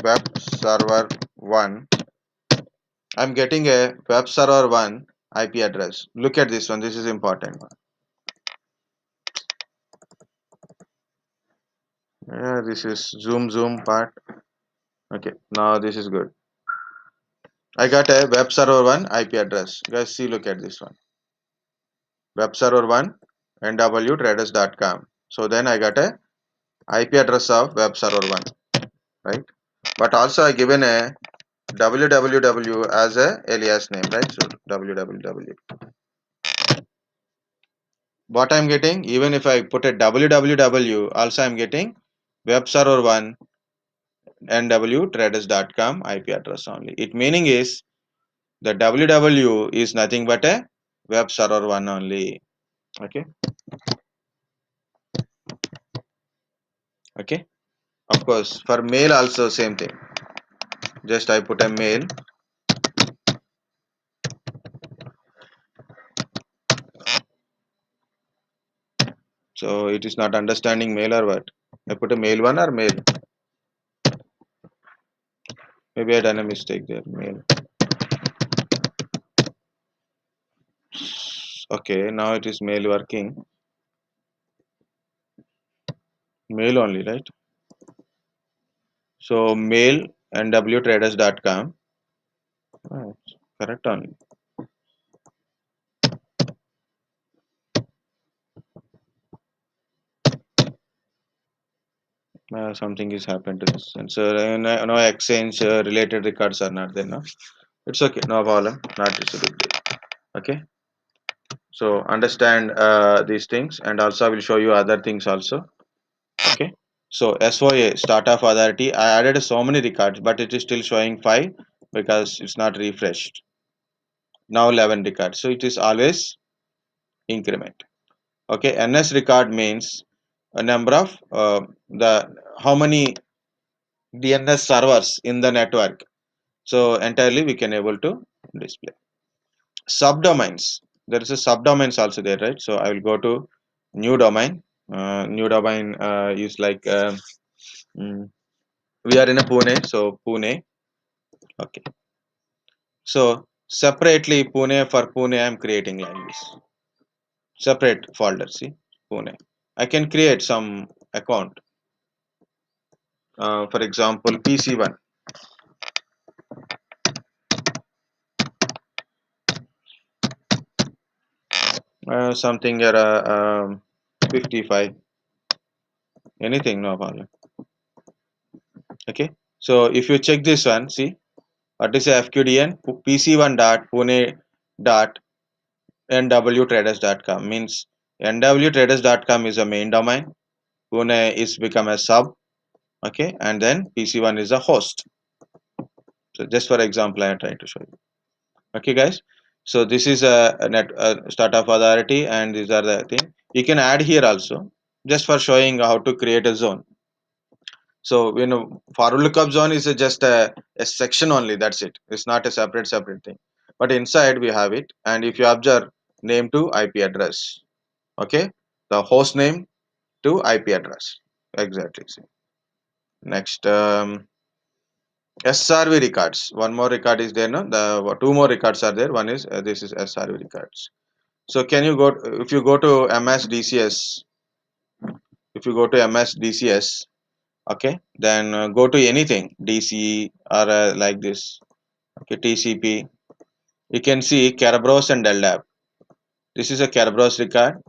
web server 1. I'm getting a web server 1 IP address. Look at this one. This is important one. Yeah, this is zoom part. Okay, now this is good. I got a web server 1 IP address. Guys, see, look at this one. Web server 1 nwtraders.com. So then I got a IP address of web server 1, right? But also I given a www as a alias name, right? So www. what I'm getting, even if I put a www, also I'm getting web server 1 nwtraders.com IP address only. It meaning is the www is nothing but a web server 1 only. Okay. Okay. Of course, for mail also same thing. Just I put a mail. So it is not understanding mail or what? I put a mail 1 or mail. Maybe I done a mistake there. Mail. Okay, now it is mail working. Mail only, right? So mail nwtraders.com. Oh, correct only. Something is happened to this. And so no exchange related records are not there now. It's okay, no problem. Not it's a big deal. Okay. So understand these things, and also I will show you other things also. Okay. So SOA start of authority. I added so many records, but it is still showing 5 because it's not refreshed. Now 11 records. So it is always increment. Okay. NS record means a number of the how many DNS servers in the network. So entirely we can able to display. Subdomains. There is a subdomains also there, right? So I will go to new domain. New domain is like mm, we are in a Pune, so Pune. Okay. So separately Pune for Pune, I am creating like this. Separate folder. See Pune. I can create some account. For example, PC1. Something 55. Anything, no problem. Okay. So if you check this one, see what is a fqdn pc1 dot pune dot nwtraders.com means nwtraders.com is a main domain, Pune is become a sub, okay, and then pc1 is a host. So just for example I am trying to show you. Okay guys, so this is a net start of authority, and these are the thing you can add here also, just for showing how to create a zone. So for lookup zone is just a section only, that's it. It's not a separate thing. But inside we have it, and if you observe name to IP address, okay, the host name to IP address. Exactly. See. Next, Srv records. One more record is there, no? The two more records are there. One is this is Srv records. So can you go if you go to MSDCS, if you go to MSDCS, okay, then go to anything DC or like this, okay, TCP. You can see Kerberos and LDAP. This is a Kerberos record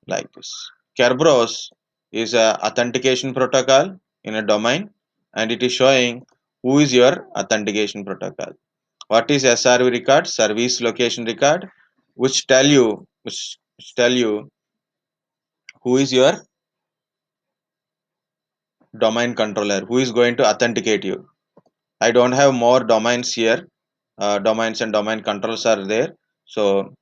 like this. Kerberos is a authentication protocol in a domain, and it is showing who is your authentication protocol. What is SRV record? Service location record, which tell you who is your domain controller, who is going to authenticate you. I don't have more domains here. Domains and domain controls are there. So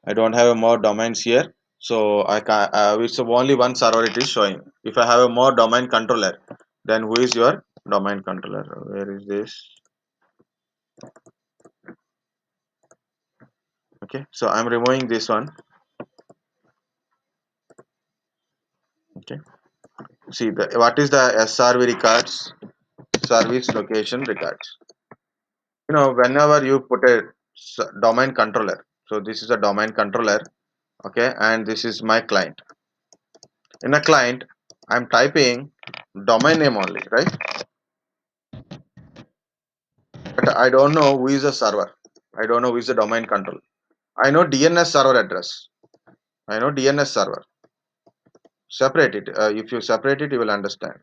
I don't have more domains here. So I can it's only one server it is showing. If I have a more domain controller, then who is your domain controller? Where is this? Okay, so I'm removing this one. Okay, see the what is the SRV records? Service location records. Whenever you put a domain controller, so this is a domain controller, okay, and this is my client. In a client, I'm typing domain name only, right? But I don't know who is the server. I don't know who is the domain control. I know DNS server address. I know DNS server. Separate it. If you separate it, you will understand.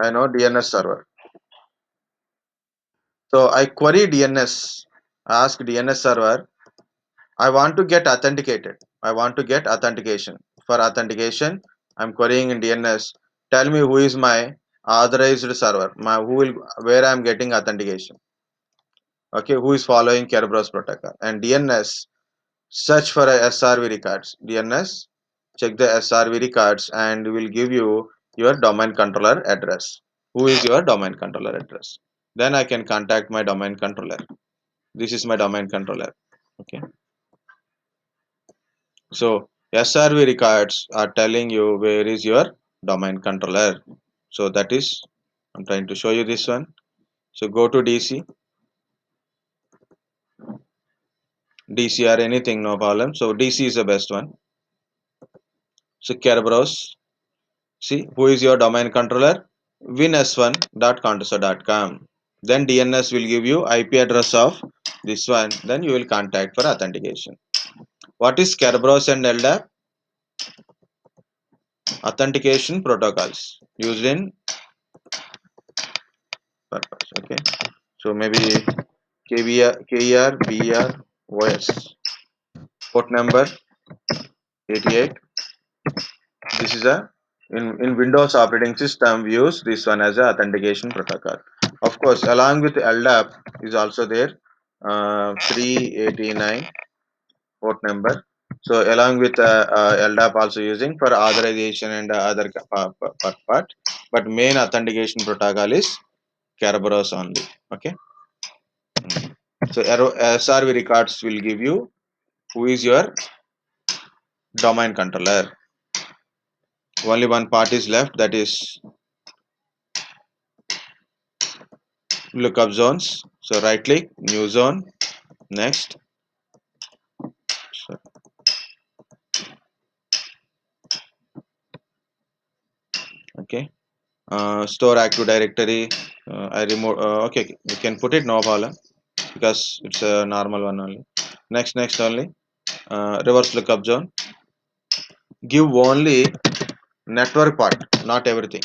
I know DNS server. So I query DNS, ask DNS server, I want to get authenticated. I want to get authentication. For authentication, I'm querying in DNS. Tell me who is my authorized server, who will where I'm getting authentication. Okay, who is following Kerberos protocol, and DNS search for a SRV records. DNS check the SRV records and will give you your domain controller address. Who is your domain controller address? Then I can contact my domain controller. This is my domain controller. Okay, so SRV records are telling you where is your domain controller. So that is, I'm trying to show you this one. So go to DC or anything, no problem. So DC is the best one. So Kerberos, see who is your domain controller? winsone.contoso.com. Then DNS will give you IP address of this one. Then you will contact for authentication. What is Kerberos and LDAP? Authentication protocols used in purpose. Okay. So maybe KER, BER, OS. Port number 88. This is in Windows operating system, we use this one as a authentication protocol. Of course, along with LDAP is also there, 389 port number. So along with LDAP also using for authorization and other part, but main authentication protocol is Kerberos only. Okay. So SRV records will give you who is your domain controller. Only one part is left, that is lookup zones. So right click, new zone, next. So, okay. Store active directory. I remove. Okay, you can put it, no problem, because it's a normal one only. Next only. Reverse lookup zone. Give only network part, not everything.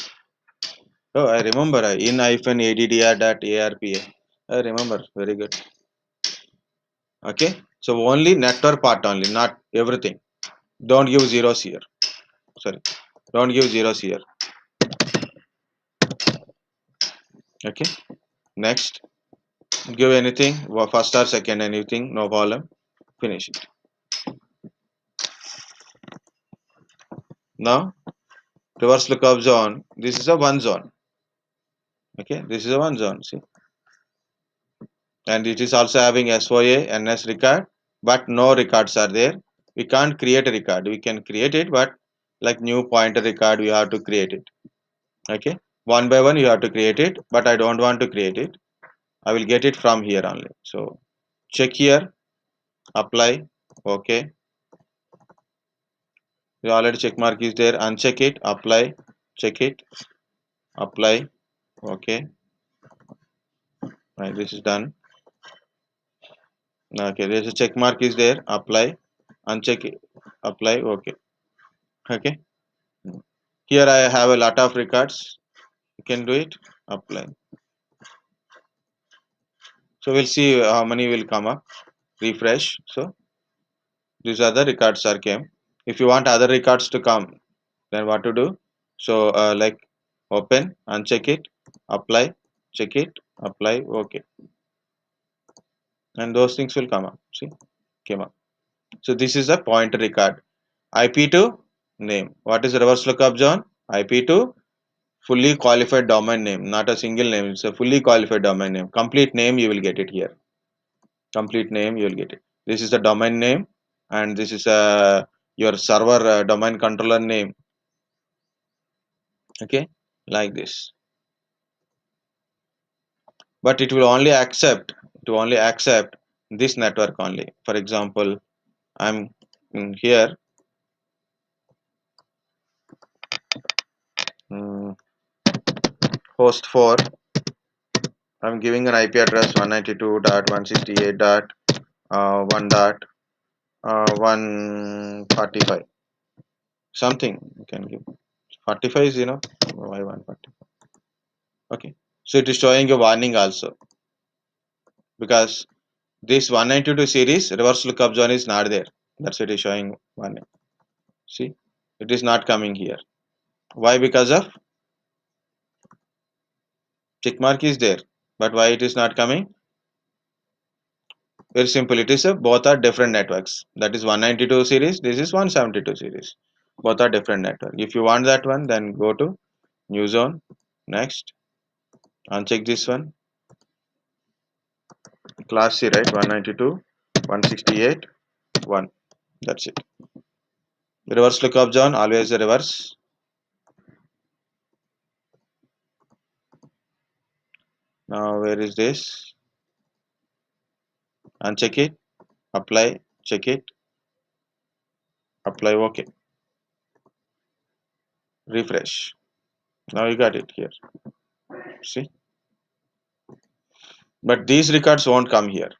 Oh, I remember in addr.arpa. I remember very good. Okay, so only network part only, not everything. Don't give zeros here. Sorry, don't give zeros here. Okay, next. Give anything, first or second, anything, no problem. Finish it. Now, reverse lookup zone. This is a one zone. Okay, this is a one zone. See, and it is also having SOA, NS record, but no records are there. We can't create a record. We can create it, but like new pointer record, we have to create it. Okay, one by one you have to create it, but I don't want to create it. I will get it from here only. So check here, apply, okay. The already check mark is there. Uncheck it, apply, check it, apply, okay. Right, this is done. Okay, there's a check mark is there. Apply, uncheck it, apply, okay. Okay. Here I have a lot of records. You can do it. Apply. So we'll see how many will come up. Refresh. So these are the records are came. If you want other records to come, then what to do? So like open, uncheck it, apply, check it, apply, okay, and those things will come up. See, came up. So this is a pointer record. IP to name. What is reverse lookup zone? IP to fully qualified domain name, not a single name. It's a fully qualified domain name. Complete name you will get it here. Complete name you will get it. This is the domain name, and this is your server domain controller name. Okay, like this. But it will only accept this network only. For example, I'm in here, um, host 4. I'm giving an IP address 192.168.1.145. Something you can give. 45 is enough. Why 140? Okay. So it is showing a warning also. because this 192 series reverse lookup zone is not there. That's it is showing one. See, it is not coming here. Why? Because of check mark is there, but why it is not coming? Very simple. It is a both are different networks. That is 192 series. This is 172 series. Both are different network. If you want that one, then go to new zone. Next, uncheck this one. Class C, right? 192, 168, 1. That's it. Reverse lookup zone, always a reverse. Now, where is this? Uncheck it. Apply. Check it. Apply. OK. Refresh. Now you got it here. See? But these records won't come here.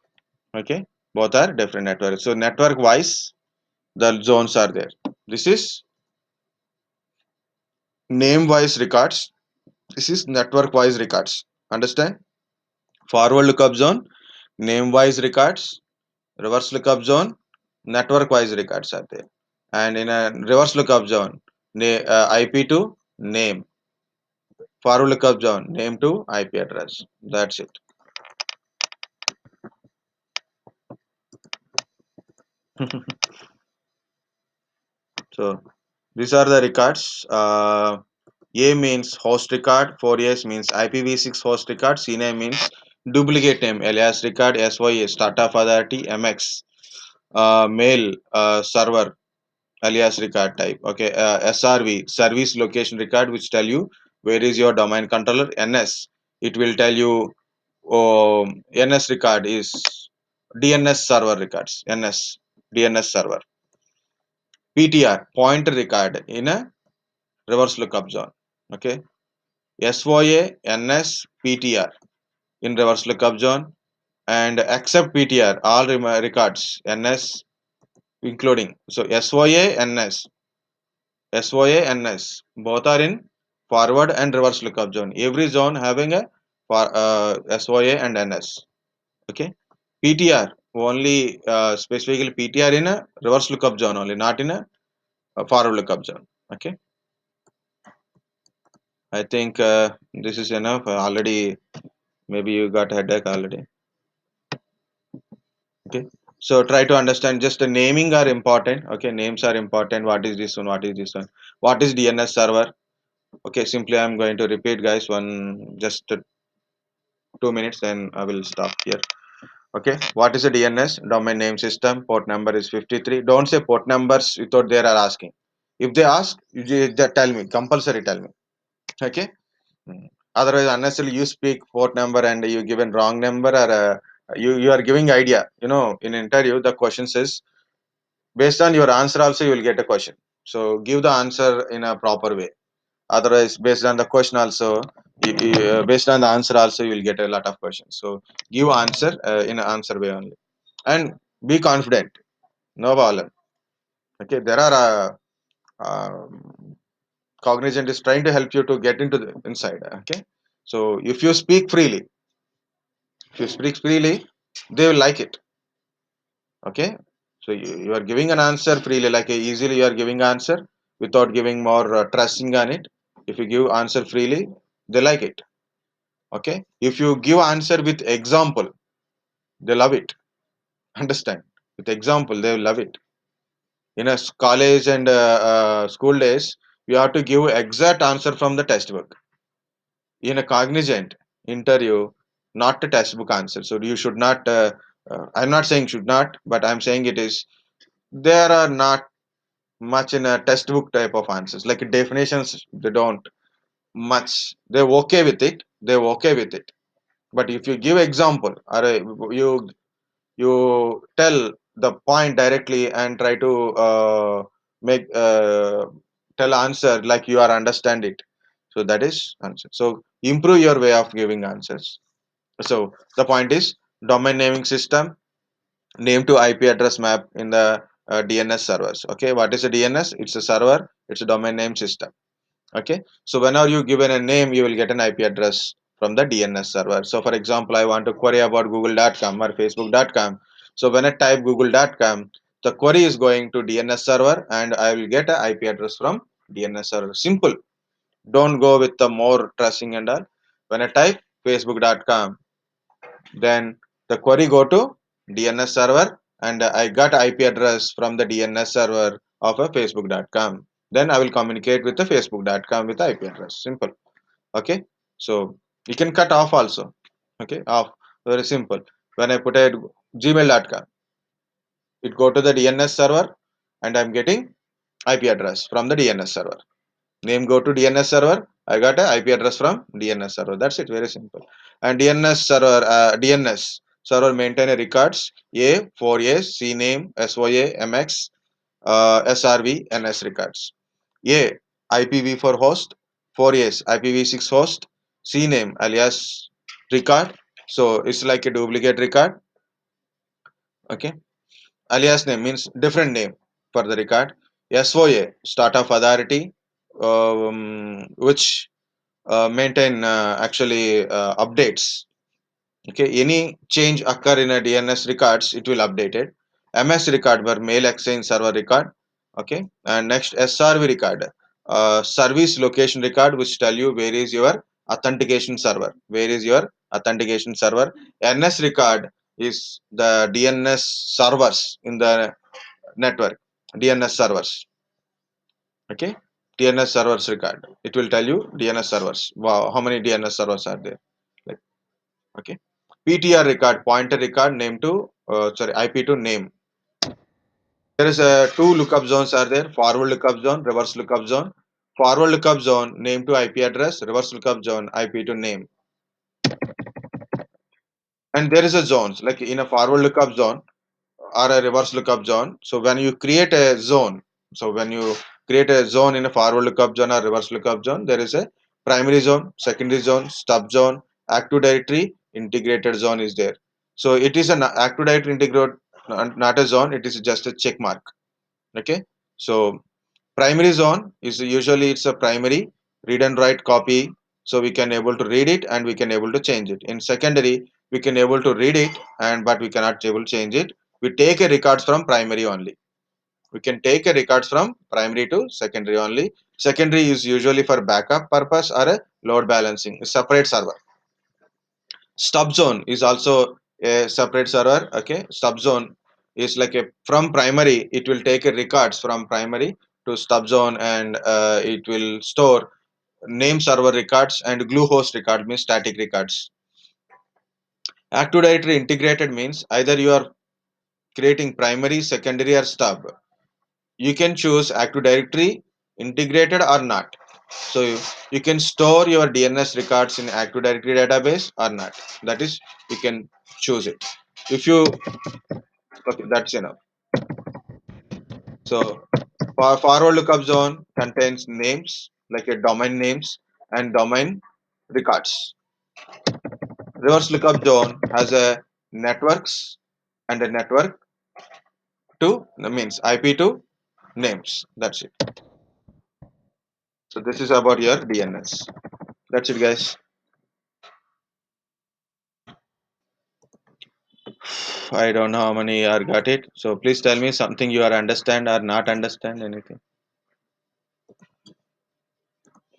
Okay? Both are different networks. So, network wise, the zones are there. This is name wise records. This is network wise records. Understand? Forward lookup zone, name wise records, reverse lookup zone, network wise records are there. And in a reverse lookup zone, IP to name, forward lookup zone, name to IP address. That's it. So these are the records. A means host record, 4S means IPv6 host record, Cname means duplicate name, alias record, SYA start of authority, MX mail server alias record type. Okay, SRV service location record, which tell you where is your domain controller. NS, it will tell you NS record is DNS server records. NS DNS server. PTR pointer record in a reverse lookup zone. Okay, SOA NS PTR in reverse lookup zone, and accept PTR all records NS including. So SOA NS SOA and NS both are in forward and reverse lookup zone. Every zone having a for SOA and NS. Okay, PTR only specifically PTR in a reverse lookup zone only, not in a forward lookup zone. Okay, I think this is enough. Already, maybe you got a headache already. Okay, so try to understand. Just the naming are important. Okay, names are important. What is this one? What is this one? What is DNS server? Okay, simply I'm going to repeat, guys. One just 2 minutes, then I will stop here. Okay, what is a DNS? Domain name system. Port number is 53. Don't say port numbers without they are asking. If they ask, you just tell me. Compulsory tell me. Okay. Otherwise, unnecessarily you speak port number and you given wrong number, or you are giving idea. You know, in interview the question says based on your answer also you will get a question. So give the answer in a proper way. Otherwise, based on the question also, based on the answer also, you will get a lot of questions. So give answer in an answer way only, and be confident. No problem. Okay, there are Cognizant is trying to help you to get into the inside. Okay, so if you speak freely, they will like it. Okay, so you are giving an answer freely, like easily you are giving answer without giving more trusting on it. If you give answer freely, they like it. Okay, if you give answer with example, they love it. Understand? With example, they will love it. In a college and school days, you have to give exact answer from the textbook. In a cognizant interview, not the textbook answer. So you should not, I'm not saying should not, but I'm saying it is, there are not much in a textbook type of answers, like definitions, they don't much, they're okay with it, they're okay with it. But if you give example, or you tell the point directly and try to make tell answer like you are understand it, so that is answer. So improve your way of giving answers. So the point is domain naming system, name to IP address map in the DNS servers. Okay, what is a DNS? It's a server, it's a domain name system. Okay, so whenever you given a name, you will get an IP address from the DNS server. So for example, I want to query about google.com or facebook.com. So when I type google.com, the query is going to DNS server and I will get an IP address from DNS server. Simple. Don't go with the more tracing and all. When I type facebook.com, then the query go to DNS server and I got IP address from the DNS server of a facebook.com. Then I will communicate with the facebook.com with the IP address. Simple. Okay. So you can cut off also. Okay. Off. Very simple. When I put a gmail.com, it go to the DNS server and I'm getting IP address from the DNS server. Name go to DNS server. I got a IP address from DNS server. That's it. Very simple. And DNS server maintain a records A, 4A, Cname, SOA, MX, Srv, NS records. A, IPv4 host, 4As, IPv6 host, Cname alias record. So it's like a duplicate record. Okay. Alias name means different name for the record. SOA, start of authority, which maintain actually updates. Okay, any change occur in a DNS records, it will update it. MS record where mail exchange server record. Okay, and next SRV record, service location record, which tell you where is your authentication server. Where is your authentication server? NS record is the DNS servers in the network. DNS servers. Okay, DNS servers record. It will tell you DNS servers. Wow, how many DNS servers are there? Like, okay, PTR record, pointer record, name to IP to name. There is two lookup zones are there: forward lookup zone, reverse lookup zone. Forward lookup zone, name to IP address. Reverse lookup zone, IP to name. And there is a zones like in a forward lookup zone or a reverse lookup zone. So when you create a zone, so when you create a zone in a forward lookup zone or reverse lookup zone, there is a primary zone, secondary zone, stub zone, active directory, integrated zone is there. So it is an active directory integrated, not a zone. It is just a check mark. Okay. So primary zone is usually it's a primary read and write copy. So we can able to read it and we can able to change it. In secondary, we can able to read it and but we cannot able to change it. We take a records from primary only. We can take a records from primary to secondary only. Secondary is usually for backup purpose or a load balancing, a separate server. Stub zone is also a separate server. Okay, stub zone is like a from primary. It will take a records from primary to stub zone and it will store name server records and glue host record means static records. Active directory integrated means either you are creating primary, secondary, or stub. You can choose active directory integrated or not. So you can store your DNS records in active directory database or not. That is, you can choose it. If you okay, that's enough. So for forward lookup zone contains names like a domain names and domain records. Reverse lookup zone has a networks and a network to means IP to names. That's it. So this is about your DNS. That's it, guys. I don't know how many are got it. So please tell me something you are understand or not understand anything.